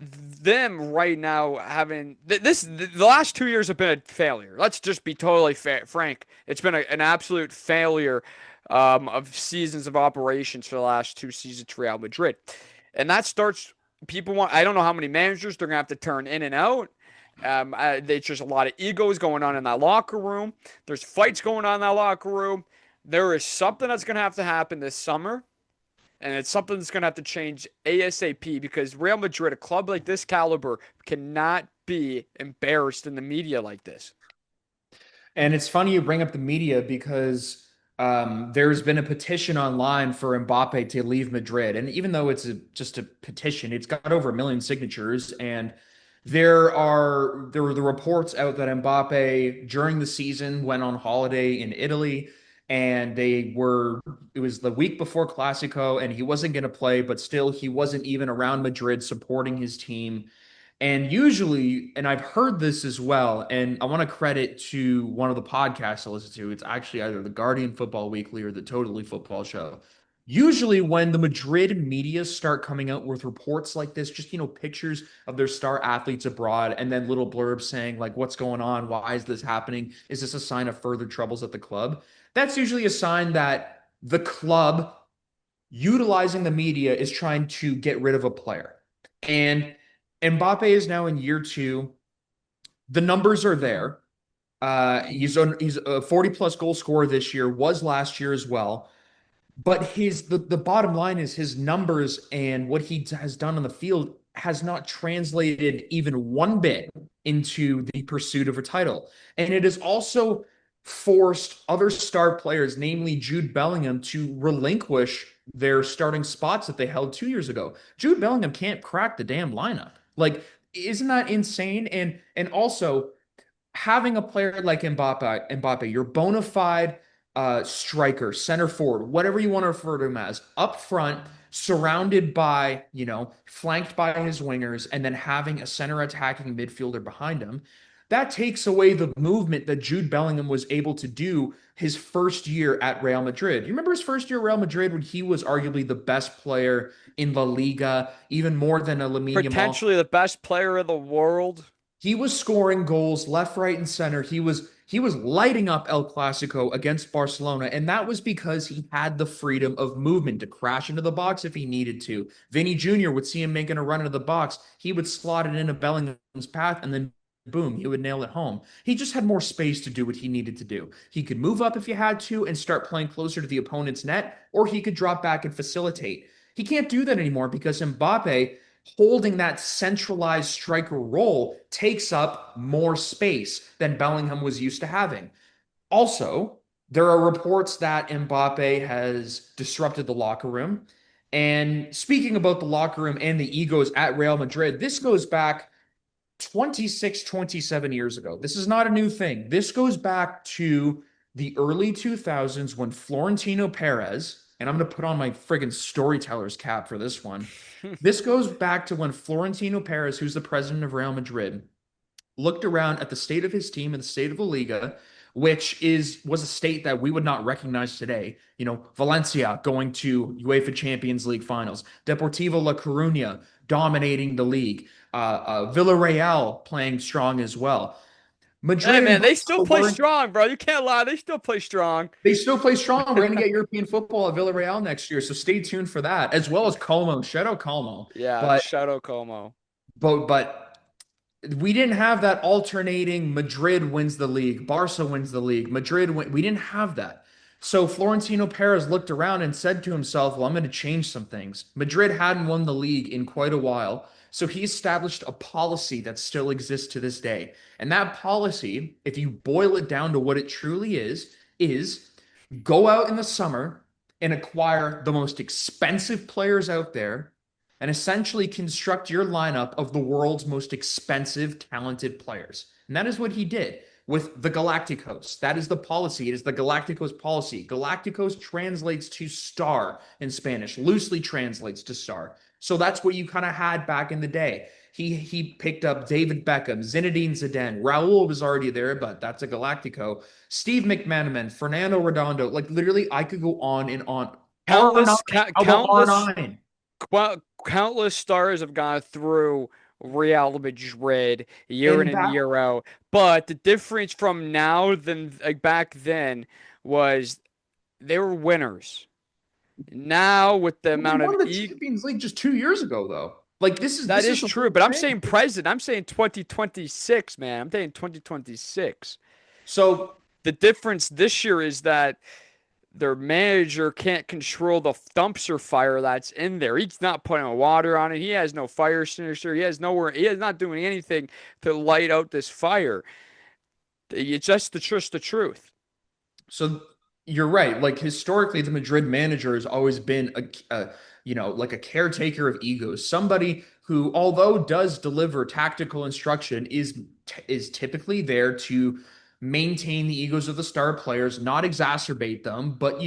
Them right now having the last 2 years have been a failure. Let's just be totally frank. It's been an absolute failure of seasons of operations for the last 2 seasons for Real Madrid, and that starts. People want. I don't know how many managers they're gonna have to turn in and out. There's just a lot of egos going on in that locker room. There's fights going on in that locker room. There is something that's gonna have to happen this summer and it's something that's going to have to change ASAP because Real Madrid, a club like this caliber, cannot be embarrassed in the media like this. And it's funny you bring up the media because there's been a petition online for Mbappe to leave Madrid. And even though just a petition, it's got over 1 million signatures. And there were the reports out that Mbappe during the season went on holiday in Italy and it was the week before Clasico and he wasn't going to play, but still he wasn't even around Madrid supporting his team. And usually, and I've heard this as well, and I want to credit to one of the podcasts I listen to. It's actually either the Guardian Football Weekly or the Totally Football Show. Usually, when the Madrid media start coming out with reports like this, just pictures of their star athletes abroad, and then little blurbs saying like, "What's going on? Why is this happening? Is this a sign of further troubles at the club?" That's usually a sign that the club utilizing the media is trying to get rid of a player. And Mbappe is now in year two. The numbers are there. He's a 40 plus goal scorer this year, was last year as well. But the bottom line is his numbers and what he has done on the field has not translated even one bit into the pursuit of a title. And it has also forced other star players, namely Jude Bellingham, to relinquish their starting spots that they held 2 years ago. Jude Bellingham can't crack the damn lineup. Like, isn't that insane? And also having a player like Mbappe, your bona fide striker, center forward, whatever you want to refer to him as, up front, surrounded by, flanked by his wingers, and then having a center attacking midfielder behind him, that takes away the movement that Jude Bellingham was able to do his first year at Real Madrid. You remember his first year at Real Madrid when he was arguably the best player in La Liga, even more than a Lamine Yamal. Potentially the best player in the world. He was scoring goals left, right, and center. He was lighting up El Clasico against Barcelona, and that was because he had the freedom of movement to crash into the box if he needed to. Vinny Jr. would see him making a run into the box. He would slot it into Bellingham's path, and then boom, he would nail it home. He just had more space to do what he needed to do. He could move up if you had to and start playing closer to the opponent's net, or he could drop back and facilitate. He can't do that anymore because Mbappe holding that centralized striker role takes up more space than Bellingham was used to having. Also, there are reports that Mbappe has disrupted the locker room. And speaking about the locker room and the egos at Real Madrid, this goes back 26, 27 years ago. This is not a new thing. This goes back to the early 2000s when Florentino Perez, and I'm going to put on my friggin' storyteller's cap for this one. This goes back to when Florentino Perez, who's the president of Real Madrid, looked around at the state of his team and the state of the Liga, which was a state that we would not recognize today. Valencia going to UEFA Champions League finals, Deportivo La Coruña dominating the league, Villarreal playing strong as well. Hey Madrid and man, they still play Barcelona, strong, bro. You can't lie. They still play strong. they still play strong. We're going to get European football at Villarreal next year, so stay tuned for that, as well as Como. Shout out Como. Yeah, But shout out Como. but we didn't have that alternating Madrid wins the league, Barca wins the league, we didn't have that. So Florentino Perez looked around and said to himself, well, I'm going to change some things. Madrid hadn't won the league in quite a while. So he established a policy that still exists to this day. And that policy, if you boil it down to what it truly is go out in the summer and acquire the most expensive players out there and essentially construct your lineup of the world's most expensive, talented players. And that is what he did with the Galacticos. That is the policy. It is the Galacticos policy. Galacticos translates to star in Spanish, loosely translates to star. So that's what you kind of had back in the day. He picked up David Beckham, Zinedine Zidane. Raul was already there, but that's a Galactico. Steve McManaman, Fernando Redondo. Like literally, I could go on and on. R9. Countless, ca- How about countless, R9? countless stars have gone through Real Madrid year in And and back year out. But the difference from now than like back then was they were winners. Now with the they amount of won the Champions League just 2 years ago, though. Like this is that this is is the true, whole but I'm thing. saying present. I'm saying 2026, man. I'm saying 2026. So The difference this year is that their manager can't control the dumpster fire that's in there. He's not putting water on it. He has no fire extinguisher. He has nowhere. He is not doing anything to light out this fire. It's just the truth. So you're right. Like historically, the Madrid manager has always been like a caretaker of egos. Somebody who, although does deliver tactical instruction, is typically there to maintain the egos of the star players, not exacerbate them, but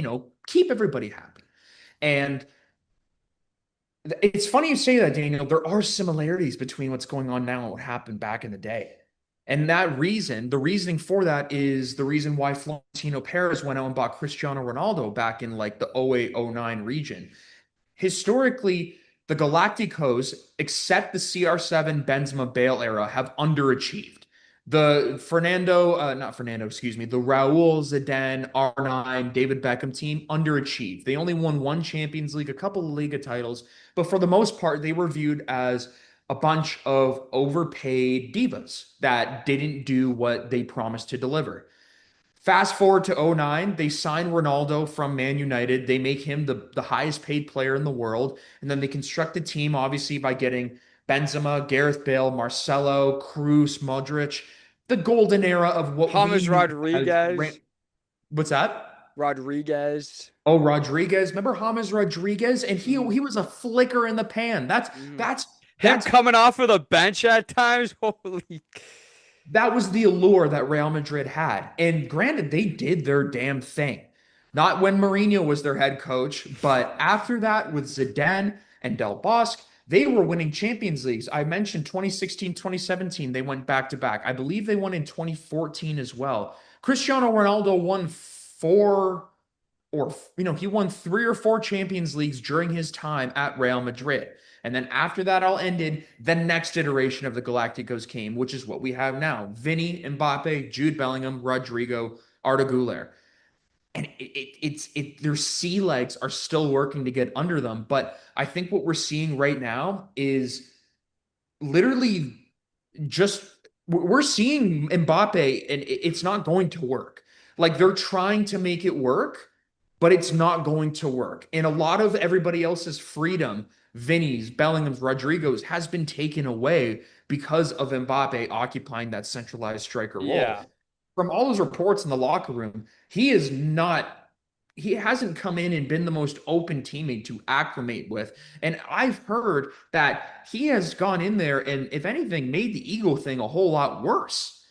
keep everybody happy. And It's funny you say that, Daniel. There are similarities between what's going on now and what happened back in the day. And that reason, the reasoning for that is the reason why Florentino Perez went out and bought Cristiano Ronaldo back in like the 08, 09 region. Historically, the Galacticos, except the CR7 Benzema Bale era, have underachieved. Not Fernando, excuse me, the Raul Zidane R9 David Beckham team underachieved. They only won one Champions League, a couple of Liga titles, but for the most part, they were viewed as a bunch of overpaid divas that didn't do what they promised to deliver. Fast forward to '09, they sign Ronaldo from Man United. They make him the highest paid player in the world. And then they construct a team, obviously, by getting Benzema, Gareth Bale, Marcelo, Cruz, Modric, the golden era of what we James knew as. Rodriguez. What's that? Rodriguez. Oh, Rodriguez. Remember James Rodriguez? And he Mm-hmm. he was a flicker in the pan. That's Mm-hmm. that's Him that's coming off of the bench at times. Holy. that was the allure that Real Madrid had. And granted, they did their damn thing. Not when Mourinho was their head coach, but after that with Zidane and Del Bosque, they were winning Champions Leagues. I mentioned 2016, 2017, they went back to back. I believe they won in 2014 as well. Cristiano Ronaldo won four or he won three or four Champions Leagues during his time at Real Madrid. And then after that all ended, the next iteration of the Galacticos came, which is what we have now. Vinny, Mbappe, Jude Bellingham, Rodrigo, Arda Güler. And their sea legs are still working to get under them. But I think what we're seeing right now is literally just we're seeing Mbappe and it's not going to work. Like they're trying to make it work, but it's not going to work. And a lot of everybody else's freedom, Vinny's, Bellingham's, Rodrigo's, has been taken away because of Mbappe occupying that centralized striker role. Yeah. From all those reports in the locker room, he hasn't come in and been the most open teammate to acclimate with. And I've heard that he has gone in there and, if anything, made the ego thing a whole lot worse.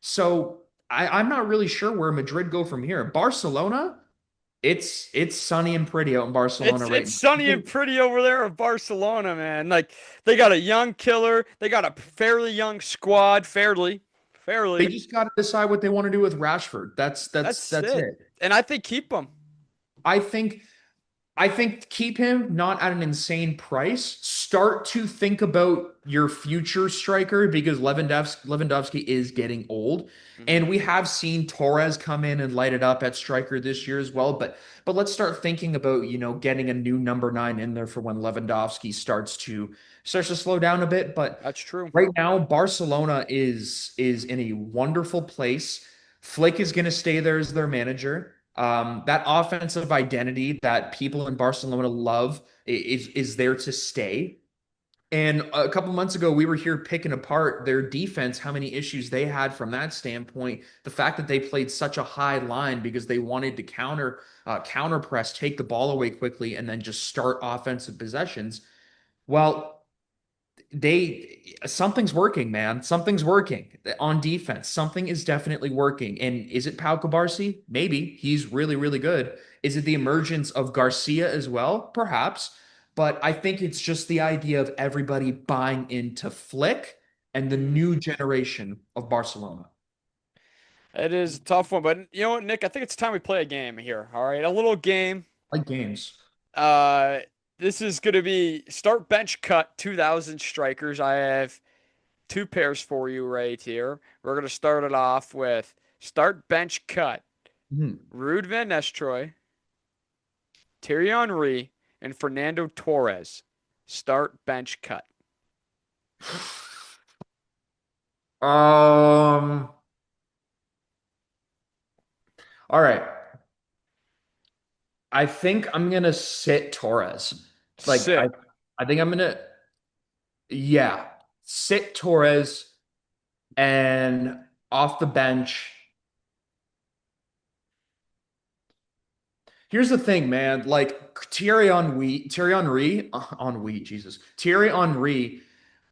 So I'm not really sure where Madrid go from here. Barcelona, it's sunny and pretty out in Barcelona right It's now. sunny and pretty over there in Barcelona, man. Like they got a young killer. They got a fairly young squad, They fairly. just got to decide what they want to do with Rashford. That's That's it. it. And I think keep them. I think I think keep him not at an insane price. Start to think about your future striker because Lewandowski is getting old. Hmm. And we have seen Torres come in and light it up at striker this year as well. But let's start thinking about, getting a new number nine in there for when Lewandowski starts to slow down a bit. But That's true. right now, Barcelona is in a wonderful place. Flick is going to stay there as their manager. That offensive identity that people in Barcelona love is there to stay. And a couple months ago, we were here picking apart their defense, how many issues they had from that standpoint. The fact that they played such a high line because they wanted to counter press, take the ball away quickly, and then just start offensive possessions. Well, they something's working, man. Something's working on defense. Something is definitely working. And is it Pau Kubarsi? Maybe. He's really, really good. Is it the emergence of Garcia as well? Perhaps. But I think it's just the idea of everybody buying into Flick and the Hmm. new generation of Barcelona. It is a tough one, but you know what, Nick? I think it's time we play a game here. All right, a little game. Like games. Uh, this is gonna be start bench cut 2000 strikers. I have two pairs for you right here. We're gonna start it off with start bench cut. Hmm. Ruud Van Nistelrooy, Thierry Henry, and Fernando Torres. Start bench cut. Um, all right. I think I'm gonna sit Torres. Like Sit. I think I'm gonna yeah, sit Torres and off the bench. Here's the thing, man. Like Thierry Henry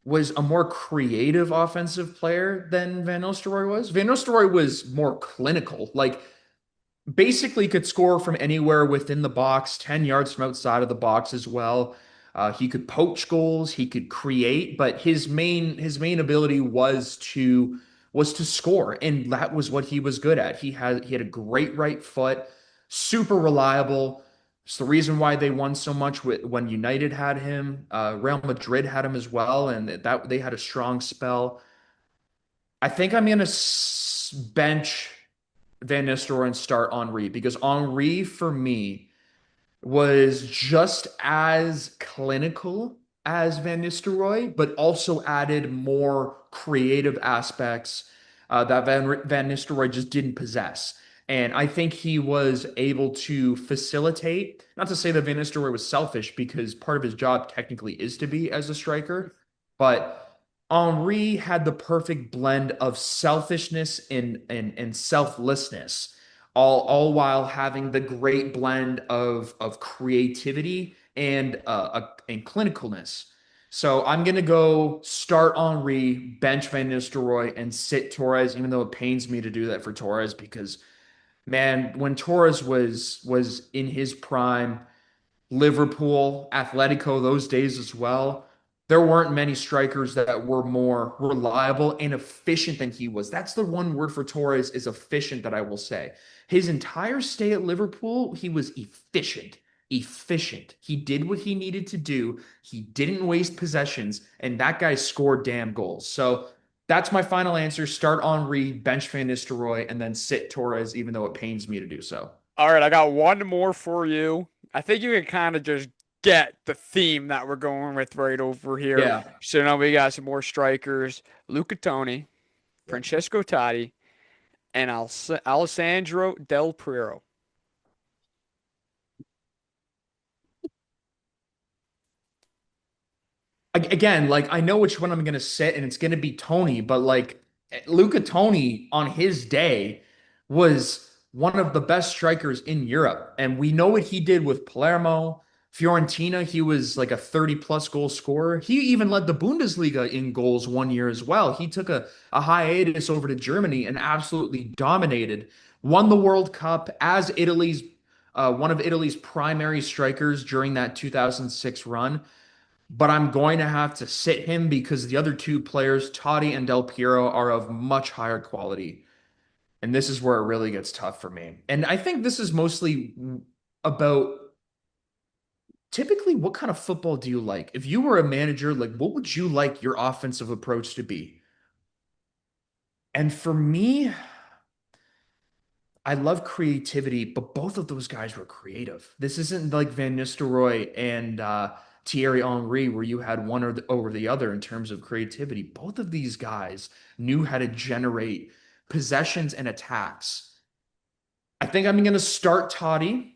was a more creative offensive player than Van Nistelrooy was. Van Nistelrooy was more clinical. Like basically could score from anywhere within the box, 10 yards from outside of the box as well. He could poach goals, he could create, but his main ability was to score, and that was what he was good at. He had a great right foot, super reliable. It's the reason why they won so much when United had him. Real Madrid had him as well, and that they had a strong spell. I think I'm gonna bench Van Nistelrooy and start Henri because Henri for me was just as clinical as Van Nistelrooy, but also added more creative aspects that Van Nistelrooy just didn't possess. And I think he was able to facilitate, not to say that Van Nistelrooy was selfish, because part of his job technically is to be as a striker, but Henri had the perfect blend of selfishness and selflessness, all while having the great blend of creativity and clinicalness. So I'm gonna go start Henri, bench Van Nistelrooy, and sit Torres, even though it pains me to do that for Torres because man, when Torres was in his prime, Liverpool, Atletico, those days as well. There weren't many strikers that were more reliable and efficient than he was. That's the one word for Torres is efficient that I will say. His entire stay at Liverpool, he was efficient. Efficient. He did what he needed to do. He didn't waste possessions, and that guy scored damn goals. So that's my final answer. Start Henri, bench Van Nistelrooy, and then sit Torres, even though it pains me to do so. All right, I got one more for you. I think you can kind of just get the theme that we're going with right over here. Yeah. So now we got some more strikers: Luca Toni, Francesco Totti, and Alessandro Del Piero. Again, like I know which one I'm gonna sit, and it's gonna be Tony, but like Luca Toni on his day was one of the best strikers in Europe. And we know what he did with Palermo, Fiorentina. He was like a 30 plus goal scorer. He even led the Bundesliga in goals one year as well. He took a hiatus over to Germany and absolutely dominated, won the World Cup as Italy's one of Italy's primary strikers during that 2006 run, but I'm going to have to sit him because the other two players, Totti and Del Piero, are of much higher quality. And this is where it really gets tough for me. And I think this is mostly about typically what kind of football do you like? If you were a manager, like what would you like your offensive approach to be? And for me, I love creativity, but both of those guys were creative. This isn't like Van Nistelrooy and Thierry Henry, where you had one over the other in terms of creativity. Both of these guys knew how to generate possessions and attacks. I think I'm going to start Totti,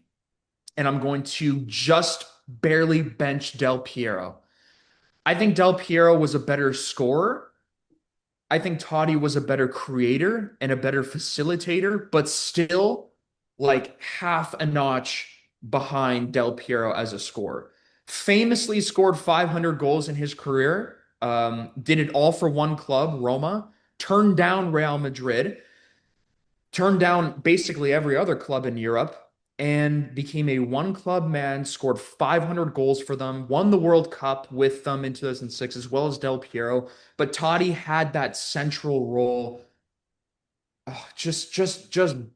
and I'm going to just barely bench Del Piero. I think Del Piero was a better scorer. I think Totti was a better creator and a better facilitator, but still like half a notch behind Del Piero as a scorer. Famously scored 500 goals in his career, did it all for one club, Roma, turned down Real Madrid, turned down basically every other club in Europe, and became a one club man, scored 500 goals for them, won the World Cup with them in 2006, as well as Del Piero. But Totti had that central role. Oh, just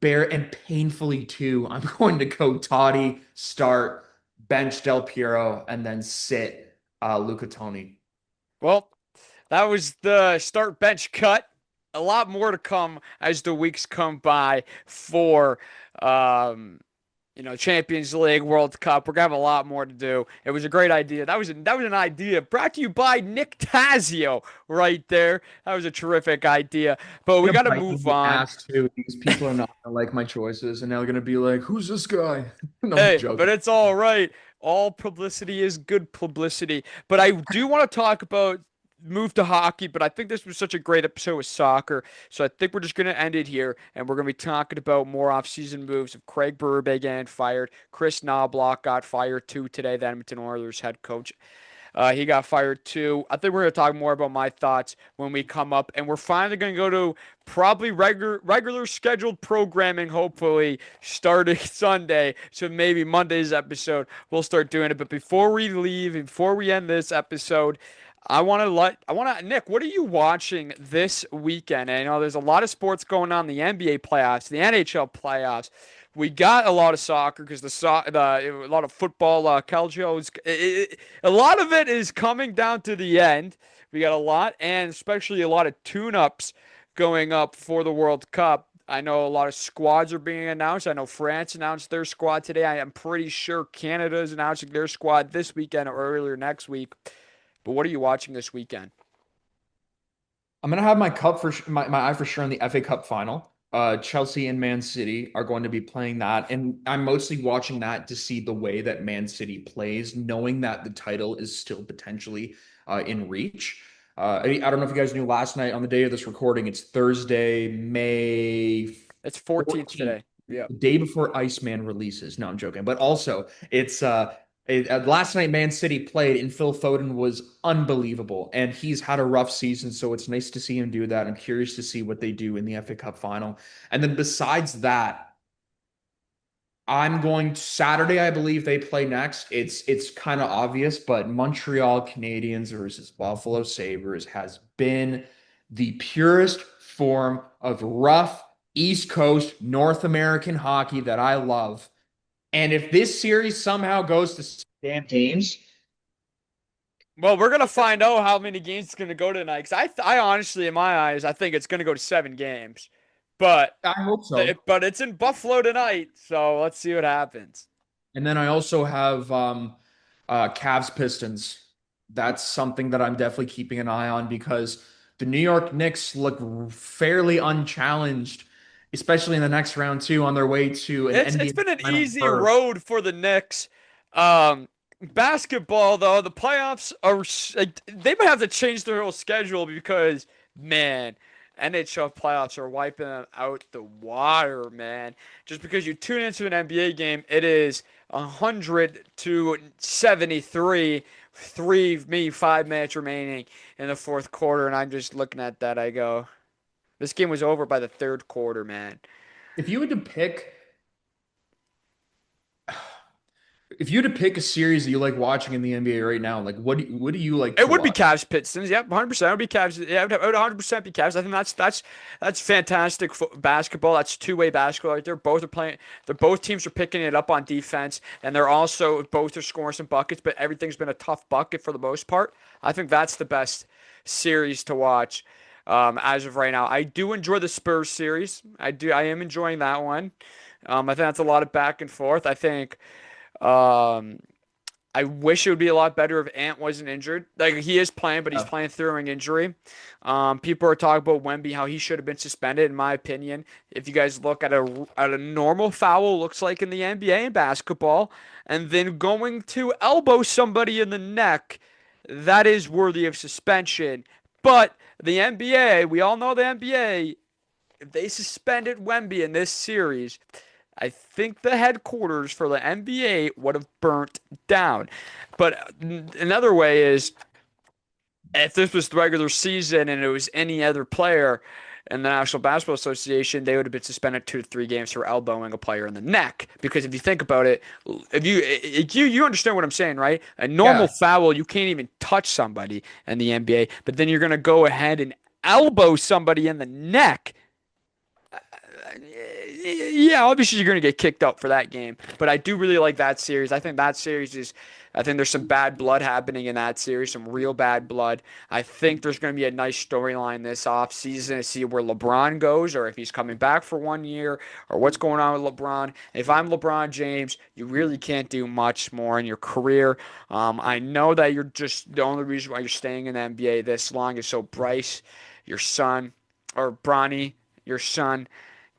bare and painfully too. I'm going to go Totti, start, bench Del Piero, and then sit Luca Toni. Well, that was the start bench cut. A lot more to come as the weeks come by for um, Champions League, World Cup. We're gonna have a lot more to do. It was a great idea. That was an idea brought to you by Nick Tazio right there. That was a terrific idea. But we Gonna got to bite me in move the on. ass too. These people are not gonna like my choices, and now they're gonna be like, "Who's this guy?" No, I'm Hey, but joking. it's all right. All publicity is good publicity. But I do want to talk about move to hockey, but I think this was such a great episode with soccer. So I think we're just going to end it here, and we're going to be talking about more off-season moves of Craig Berube getting fired. Chris Knobloch got fired too today, the Edmonton Oilers head coach. He got fired too. I think we're going to talk more about my thoughts when we come up, and we're finally going to go to probably regular scheduled programming, hopefully starting Sunday. So maybe Monday's episode we'll start doing it. But before we leave, before we end this episode, Nick, what are you watching this weekend? And I know there's a lot of sports going on, the NBA playoffs, the NHL playoffs. We got a lot of soccer because a lot of football, calcio. A lot of it is coming down to the end. We got a lot, and especially a lot of tune-ups going up for the World Cup. I know a lot of squads are being announced. I know France announced their squad today. I am pretty sure Canada is announcing their squad this weekend or earlier next week. But what are you watching this weekend? I'm gonna have my cup for my eye for sure on the FA Cup final. Chelsea and Man City are going to be playing that, and I'm mostly watching that to see the way that Man City plays, knowing that the title is still potentially in reach. I don't know if you guys knew last night on the day of this recording, it's Thursday, May It's 14th 14th, today. Yeah. the day before Iceman releases. No, I'm joking. But also, last night Man City played and Phil Foden was unbelievable, and he's had a rough season, so it's nice to see him do that. I'm curious to see what they do in the FA Cup final. And then besides that, I'm going to Saturday, I believe they play next. It's kind of obvious, but Montreal Canadiens versus Buffalo Sabres has been the purest form of rough East Coast North American hockey that I love. And if this series somehow goes to damn games, Well, we're gonna find out how many games it's gonna go tonight. Because I honestly, in my eyes, I think it's gonna go to 7 games. But, I hope so. but it's in Buffalo tonight, so let's see what happens. And then I also have Cavs Pistons. That's something that I'm definitely keeping an eye on because the New York Knicks look fairly unchallenged, especially in the next round too, on their way to an It's NBA been an Final easy berth. road for the Knicks. Um, Basketball though, the playoffs are like, they might have to change their whole schedule because man, NHL playoffs are wiping them out the water, man. Just because you tune into an NBA game, it is 100 to 73, maybe 5 minutes remaining in the fourth quarter, and I'm just looking at that. I go, this game was over by the third quarter, man. If you had to pick If you had to pick a series that you like watching in the NBA right now, like what do you like It to would be watch? Cavs Pistons. Yep, 100%. It would be Cavs. Yeah, it would 100% be Cavs. I think that's fantastic basketball. That's two-way basketball right there. Both are playing. They're both teams are picking it up on defense, and they're also both are scoring some buckets. But everything's been a tough bucket for the most part. I think that's the best series to watch as of right now. I do enjoy the Spurs series. I do. I am enjoying that one. I think that's a lot of back and forth. I think. Um, I wish it would be a lot better if Ant wasn't injured. Like he is playing, but he's Yeah. playing through an injury. People are talking about Wemby, how he should have been suspended. In my opinion, if you guys look at a normal foul, looks like in the NBA and basketball, and then going to elbow somebody in the neck, that is worthy of suspension. But the NBA, we all know the NBA. If they suspended Wemby in this series, I think the headquarters for the NBA would have burnt down. But another way is if this was the regular season and it was any other player in the National Basketball Association, they would have been suspended 2 to 3 games for elbowing a player in the neck. Because if you think about it, if you understand what I'm saying, right? A normal Yeah. foul, you can't even touch somebody in the NBA, but then you're gonna go ahead and elbow somebody in the neck. Yeah, obviously you're going to get kicked out for that game, but I do really like that series. I think there's some bad blood happening in that series, some real bad blood. I think there's going to be a nice storyline this off season to see where LeBron goes or if he's coming back for 1 year or what's going on with LeBron. If I'm LeBron James, you really can't do much more in your career. I know that you're just the only reason why you're staying in the NBA this long is so Bryce, your son, or Bronny, your son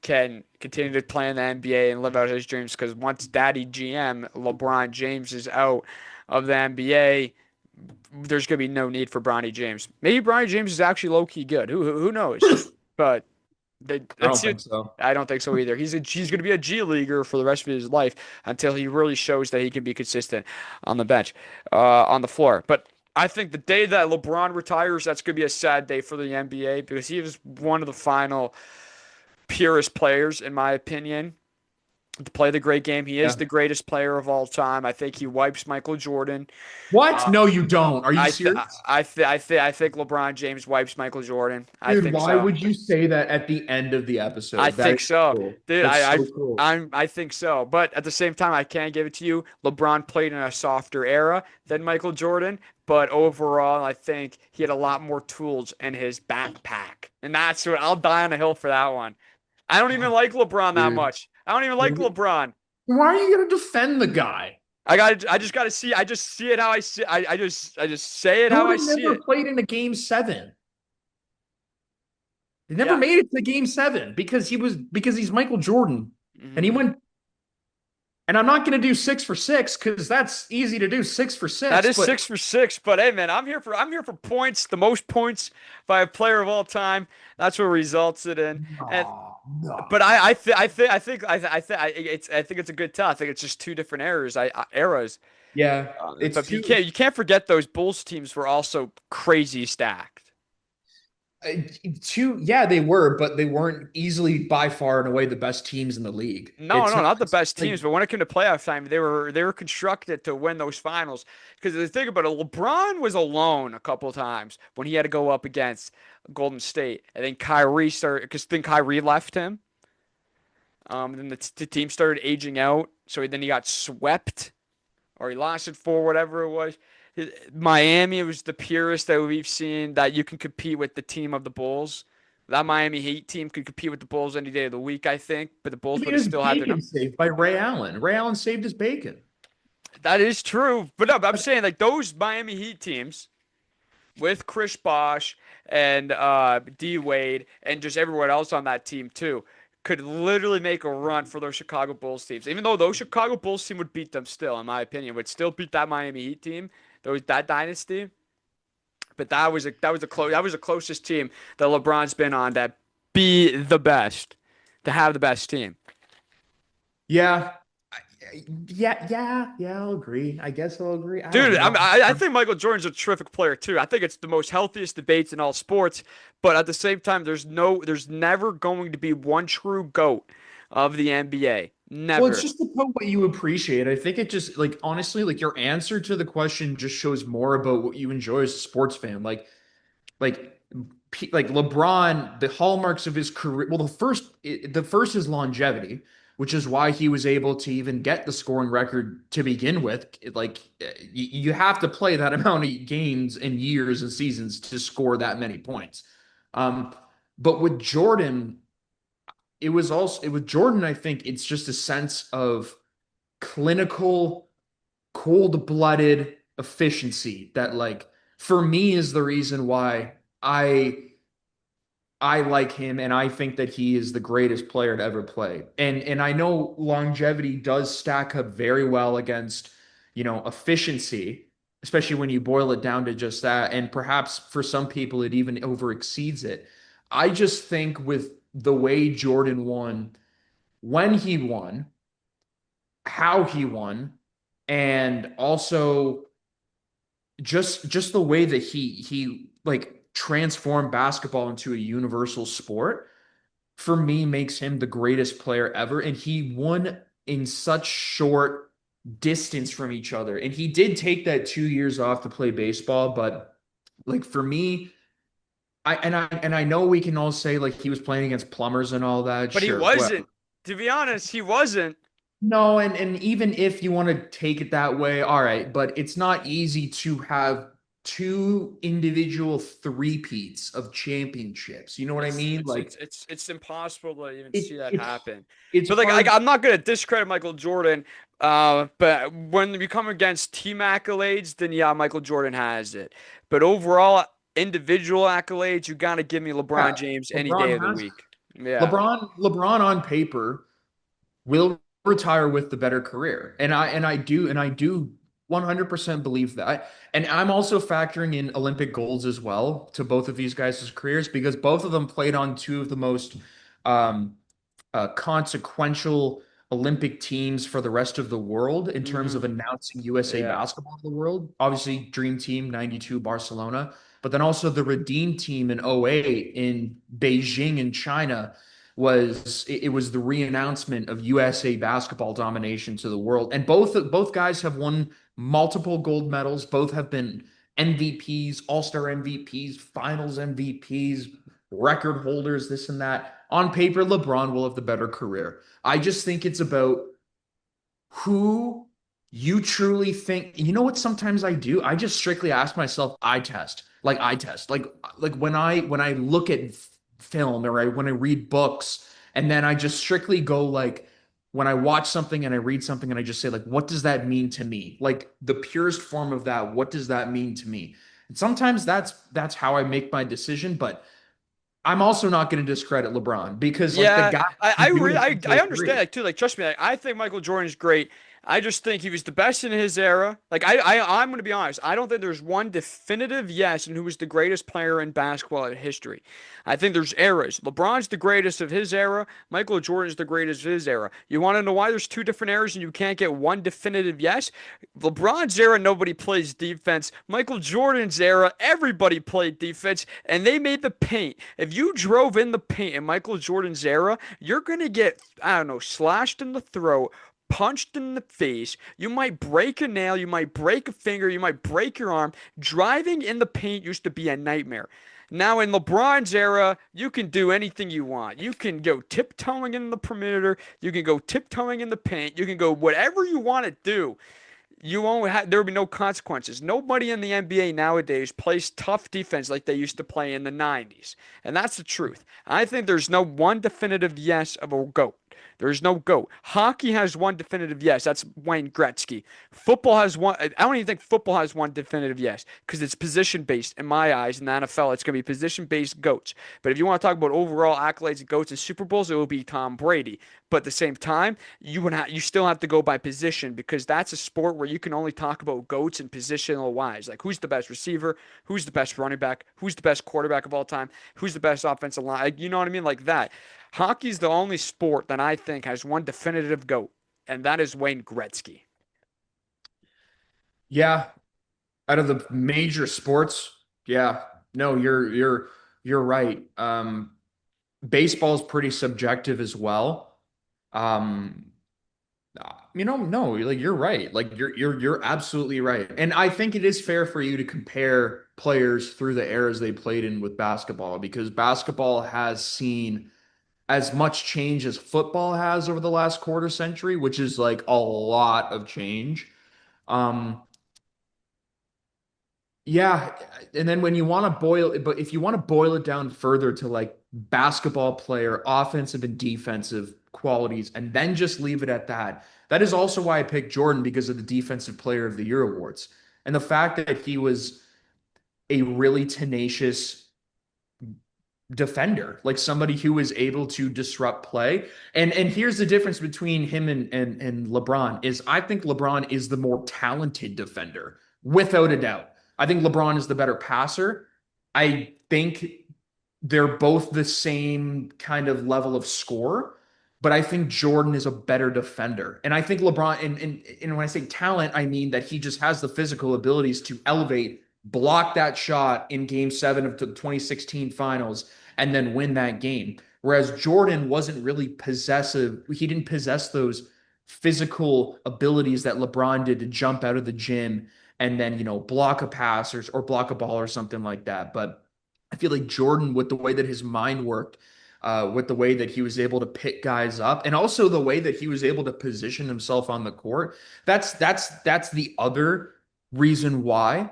can continue to play in the NBA and live out his dreams because once Daddy GM LeBron James is out of the NBA, there's gonna be no need for Bronny James. Maybe Bronny James is actually low key good. Who knows? But I let's don't see. think so. I don't think so either. He's gonna be a G leaguer for the rest of his life until he really shows that he can be consistent on the bench, on the floor. But I think the day that LeBron retires, that's going to be a sad day for the NBA because he was one of the final purest players, in my opinion, to play the great game. He is Yeah. the greatest player of all time. I think he wipes Michael Jordan. What? Uh, No, you don't. Are you I th serious? I think LeBron James wipes Michael Jordan. I Dude, think why so. would you say that at the end of the I episode? That think is so, cool. dude. That's so cool. I think so. But at the same time, I can't give it to you. LeBron played in a softer era than Michael Jordan, but overall, I think he had a lot more tools in his backpack, and that's what I'll die on a hill for that one. I don't even like LeBron that Dude. much. I don't even like LeBron. Why are you gonna defend the guy? I just got to see. I just see it how I see. I just say it how I Jordan see never it. played in a game seven. He never Yeah. made it to game seven because he's Michael Jordan. And he Mhm. went, and I'm not gonna do 6 for 6 because that's easy to do 6 for That 6, is but 6 for 6, but hey man, I'm here for points, the most points by a player of all time. That's what results it in. And no, no. but I think it's a good tell. I think it's just two different eras. Yeah, it's But too. you can't forget those Bulls teams were also crazy stacked. Uh, yeah, they were, but they weren't easily by far and away the best teams in the league. No, It's no, not not the best like teams, but when it came to playoff time, they were constructed to win those finals. Because the thing about it, LeBron was alone a couple of times when he had to go up against Golden State, and then Kyrie started because then Kyrie left him. Then the team started aging out, so then he got swept or he lost it for whatever it was. Miami was the purest that we've seen that you can compete with the team of the Bulls. That Miami Heat team could compete with the Bulls any day of the week, I think, but the I Bulls would mean, have his still had their bacon number. saved by Ray Allen. Ray Allen saved his bacon. That is true. But no, but I'm saying like those Miami Heat teams with Chris Bosh and D Wade and just everyone else on that team too could literally make a run for those Chicago Bulls teams. Even though those Chicago Bulls team would beat them still, in my opinion, would still beat that Miami Heat team, that dynasty. But that was the closest team that LeBron's been on that be the best, to have the best team. Yeah, yeah. I'll agree. I guess I'll agree. I don't Dude, know. I think Michael Jordan's a terrific player too. I think it's the most healthiest debates in all sports, but at the same time, there's never going to be one true GOAT of the NBA. Well, it's Never. just about what you appreciate. I think it just like honestly, like your answer to the question just shows more about what you enjoy as a sports fan. Like like LeBron, the hallmarks of his career. Well, the first is longevity, which is why he was able to even get the scoring record to begin with. You have to play that amount of games and years and seasons to score that many points. Um, but with Jordan, with Jordan, I think it's just a sense of clinical, cold-blooded efficiency that like for me is the reason why I like him and I think that he is the greatest player to ever play. And I know longevity does stack up very well against, efficiency, especially when you boil it down to just that. And perhaps for some people it even over exceeds it. I just think with the way Jordan won, when he won, how he won, and also just the way that he like transformed basketball into a universal sport for me makes him the greatest player ever, and he won in such short distance from each other. And he did take that 2 years off to play baseball, but like for me, I know we can all say like he was playing against plumbers and all that, But he sure, well, wasn't. To be honest, he wasn't. no, and even if you want to take it that way, all right, but it's not easy to have two individual three-peats of championships. You know what I mean? Like It's impossible to even it see that it's happen. it's But like hard. I'm not gonna discredit Michael Jordan. But when you come against team accolades, then yeah, Michael Jordan has it. But overall, individual accolades, you gotta give me LeBron Yeah, James any day LeBron of the has week. Yeah. LeBron on paper will retire with the better career. And I do 100% believe that. And I'm also factoring in Olympic golds as well to both of these guys' careers because both of them played on two of the most um, consequential Olympic teams for the rest of the world in terms of Hmm. announcing USA Yeah. basketball to the world. Obviously, Dream Team 92 Barcelona, but then also the Redeem Team in '08 in Beijing in China it was the re-announcement of USA basketball domination to the world. And both guys have won multiple gold medals, both have been MVPs, All-Star MVPs, Finals MVPs, record holders, this and that. On paper, LeBron will have the better career. I just think it's about who you truly think. You know what? Sometimes I do. I just strictly ask myself. I test. Like when I look at film or when I read books, and then I just strictly go like when I watch something and I read something and I just say like, what does that mean to me? Like the purest form of that. What does that mean to me? And sometimes that's how I make my decision, but I'm also not going to discredit LeBron because like the Yeah, guy I been I, doing re it since I oh understand 03. that too. Like, trust me, I think Michael Jordan's great. I just think he was the best in his era. Like, I'm gonna be honest. I don't think there's one definitive yes in who was the greatest player in basketball in history. I think there's eras. LeBron's the greatest of his era. Michael Jordan's the greatest of his era. You want to know why there's two different eras and you can't get one definitive yes? LeBron's era, nobody plays defense. Michael Jordan's era, everybody played defense, and they made the paint. If you drove in the paint in Michael Jordan's era, you're gonna get, I don't know, slashed in the throat, punched in the face. You might break a nail, you might break a finger, you might break your arm. Driving in the paint used to be a nightmare. Now in LeBron's era, you can do anything you want. You can go tiptoeing in the perimeter, you can go tiptoeing in the paint, you can go whatever you want to do. You won't have, there will be no consequences. Nobody in the NBA nowadays plays tough defense like they used to play in the 90s. And that's the truth. I think there's no one definitive yes of a GOAT. There's no GOAT. Hockey has one definitive yes. That's Wayne Gretzky. Football has one. I don't even think football has one definitive yes because it's position based in my eyes. In the NFL, it's going to be position based GOATs. But if you want to talk about overall accolades and GOATs and Super Bowls, it will be Tom Brady. But at the same time, you still have to go by position because that's a sport where you can only talk about goats and positional wise. Like who's the best receiver, who's the best running back, who's the best quarterback of all time, who's the best offensive line. Like, you know what I mean? Like that. Hockey's the only sport that I think has one definitive goat, and that is Wayne Gretzky. Yeah, out of the major sports, yeah. No, you're right. Baseball is pretty subjective as well. Um, no, like you're right. Like you're absolutely right. And I think it is fair for you to compare players through the eras they played in with basketball because basketball has seen as much change as football has over the last quarter century, which is like a lot of change. Um, Yeah, and then when you want to boil it, but if you want to boil it down further to like basketball player, offensive and defensive qualities, and then just leave it at that, that is also why I picked Jordan because of the Defensive Player of the Year awards and the fact that he was a really tenacious defender, like somebody who was able to disrupt play. And here's the difference between him and LeBron is I think LeBron is the more talented defender, without a doubt. I think LeBron is the better passer. I think they're both the same kind of level of score, but I think Jordan is a better defender. And I think LeBron, and when I say talent, I mean that he just has the physical abilities to elevate, block that shot in game 7 of the 2016 finals, and then win that game. Whereas Jordan wasn't really possessive. He didn't possess those physical abilities that LeBron did to jump out of the gym and then, block a pass or block a ball or something like that. But I feel like Jordan, with the way that his mind worked, with the way that he was able to pick guys up, and also the way that he was able to position himself on the court, that's the other reason why.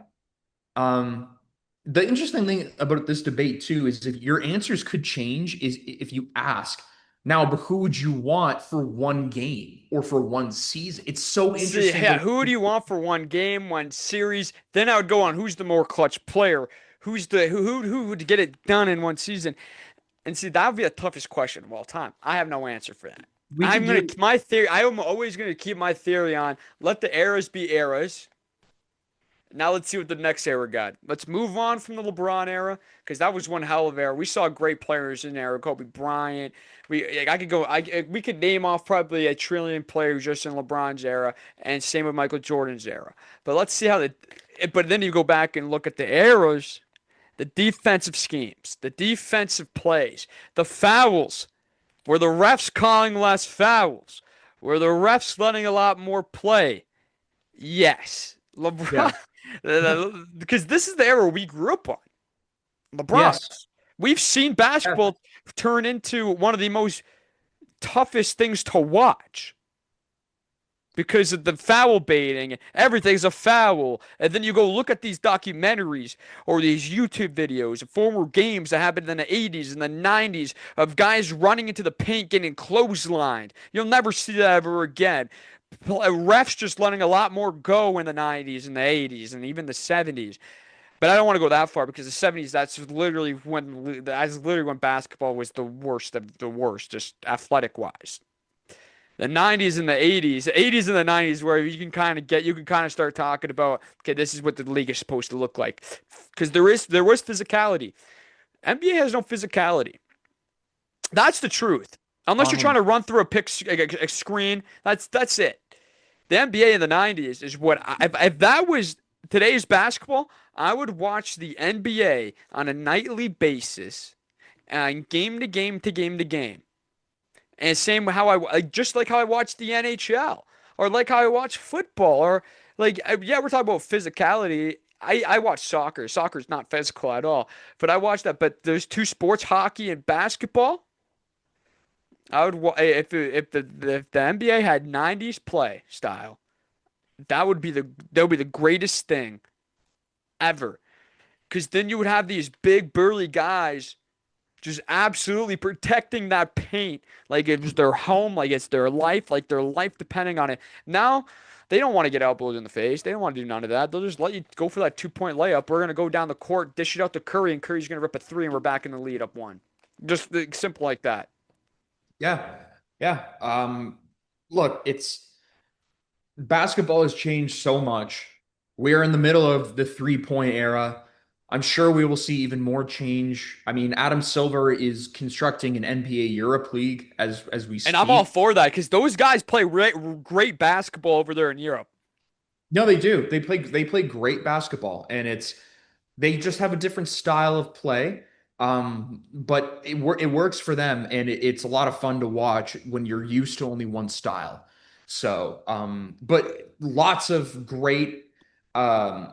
Um, the interesting thing about this debate too is if your answers could change is if you ask now, but who would you want for one game or for one season? It's so See, interesting yeah, the who do you want for one game, one series? Then I would go on who's the more clutch player, who would get it done in one season. And see, that would be the toughest question of all time. I have no answer for that. we could do. My theory. I am always gonna keep my theory on let the eras be eras, Now let's see what the next era got. Let's move on from the LeBron era because that was one hell of an era. We saw great players in there. Kobe Bryant. I could go. We could name off probably a trillion players just in LeBron's era, and same with Michael Jordan's era. But let's see how the. But then you go back and look at the eras, the defensive schemes, the defensive plays, the fouls. Were the refs calling less fouls? Were the refs letting a lot more play? Yes. LeBron, Yeah. because this is the era we grew up on. LeBron. Yes. We've seen Yeah. basketball turn into one of the most toughest things to watch because of the foul baiting. Everything's a foul. And then you go look at these documentaries or these YouTube videos of former games that happened in the 80s and the 90s of guys running into the paint getting clotheslined. You'll never see that ever again. Refs just letting a lot more go in the 90s and the 80s and even the 70s. But I don't want to go that far because the 70s, that's literally when basketball was the worst of the worst, just athletic wise. The 90s and the 80s and the 90s, where you can kind of start talking about, okay, this is what the league is supposed to look like, because there was physicality. NBA has no physicality. That's the truth. Unless you're trying to run through a screen, that's it. The NBA in the 90s is what if that was today's basketball, I would watch the NBA on a nightly basis, and game to game to game to game. And same how just like how I watch the NHL or like how I watch football or yeah, we're talking about physicality. I watch soccer. Soccer's not physical at all, but I watch that. But there's two sports, hockey and basketball. I would if the NBA had 90s play style, that would be the greatest thing ever. Because then you would have these big burly guys just absolutely protecting that paint like it's their home, like it's their life depending on it. Now they don't want to get elbowed in the face. They don't want to do none of that. They'll just let you go for that 2 point layup. We're gonna go down the court, dish it out to Curry, and Curry's gonna rip a three, and we're back in the lead up one. Just simple like that. Yeah. Yeah. Look, it's basketball has changed so much. We're in the middle of the 3-point era. I'm sure we will see even more change. I mean, Adam Silver is constructing an NBA Europe League as we And I'm all speak. for that because those guys play great basketball over there in Europe. No, they do. They play great basketball, and they just have a different style of play. But it works for them, and it's a lot of fun to watch when you're used to only one style. So, but lots of great NBA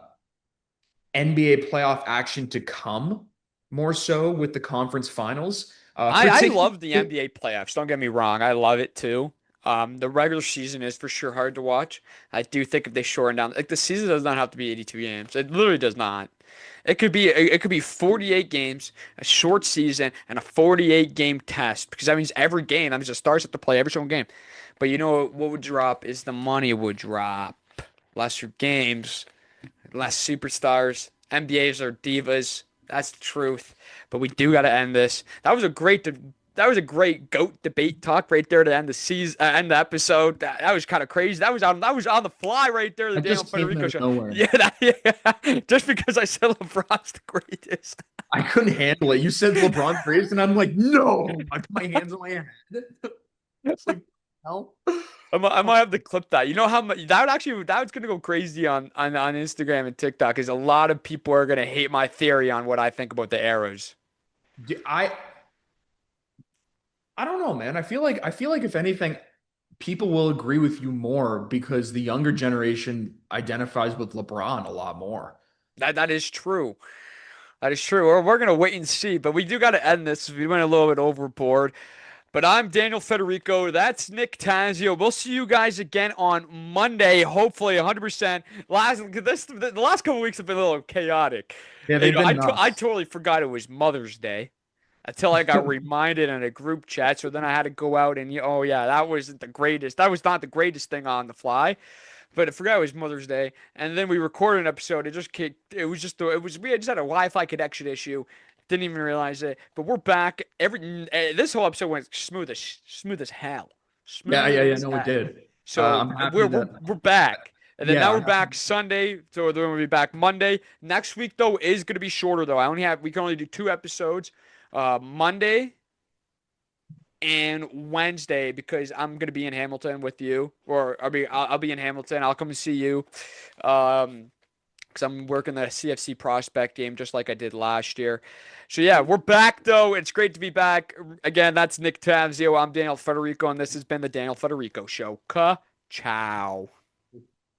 playoff action to come, more so with the conference finals. I Particularly, love the NBA playoffs. Don't get me wrong. I love it too. The regular season is for sure hard to watch. I do think if they shorten down, like the season does not have to be 82 games. It literally does not. It could be 48 games, a short season, and a 48 game test because that means every game. That means the stars have to play every single game. But you know what would drop is the money would drop. Lesser games, less superstars. NBAs are divas. That's the truth. But we do got to end this. That was a great goat debate talk right there to end the season, end the episode. That was kind of crazy. That was on the fly right there. The I Daniel just came out Federico of show. nowhere. Yeah, yeah. Just because I said LeBron's the greatest. I couldn't handle it. You said LeBron Graves, and I'm like, no. I put my hands on my head. It's like, hell. I might have to clip that. You know how much that was gonna go crazy on Instagram and TikTok because a lot of people are gonna hate my theory on what I think about the arrows. Yeah, I don't know, man. I feel like if anything, people will agree with you more because the younger generation identifies with LeBron a lot more. That is true. That is true. We're gonna wait and see, but we do got to end this. We went a little bit overboard. But I'm Daniel Federico. That's Nick Tazio. We'll see you guys again on Monday, hopefully 100%. The last couple weeks have been a little chaotic. Yeah, You they've know, been I nuts. totally forgot it was Mother's Day until I got reminded in a group chat. So then I had to go out and oh yeah, that wasn't the greatest. That was not the greatest thing on the fly. But I forgot it was Mother's Day, and then we recorded an episode. It just kicked. It was just. It was. We just had a Wi-Fi connection issue. Didn't even realize it. But we're back. This whole episode went smooth as hell. Yeah, Smooth yeah, yeah. as No, it heck. did. So I'm happy we're we're that. we're back. And then now we're Yeah. back Sunday, so then we'll be back Monday. Next week though is gonna be shorter though. We can only do 2 episodes, Monday and Wednesday because I'm gonna be in Hamilton with you, or I'll be in Hamilton. I'll come and see you, because I'm working the CFC prospect game just like I did last year. So yeah, we're back though. It's great to be back again. That's Nick Tavzio. I'm Daniel Federico, and this has been the Daniel Federico Show. Ciao.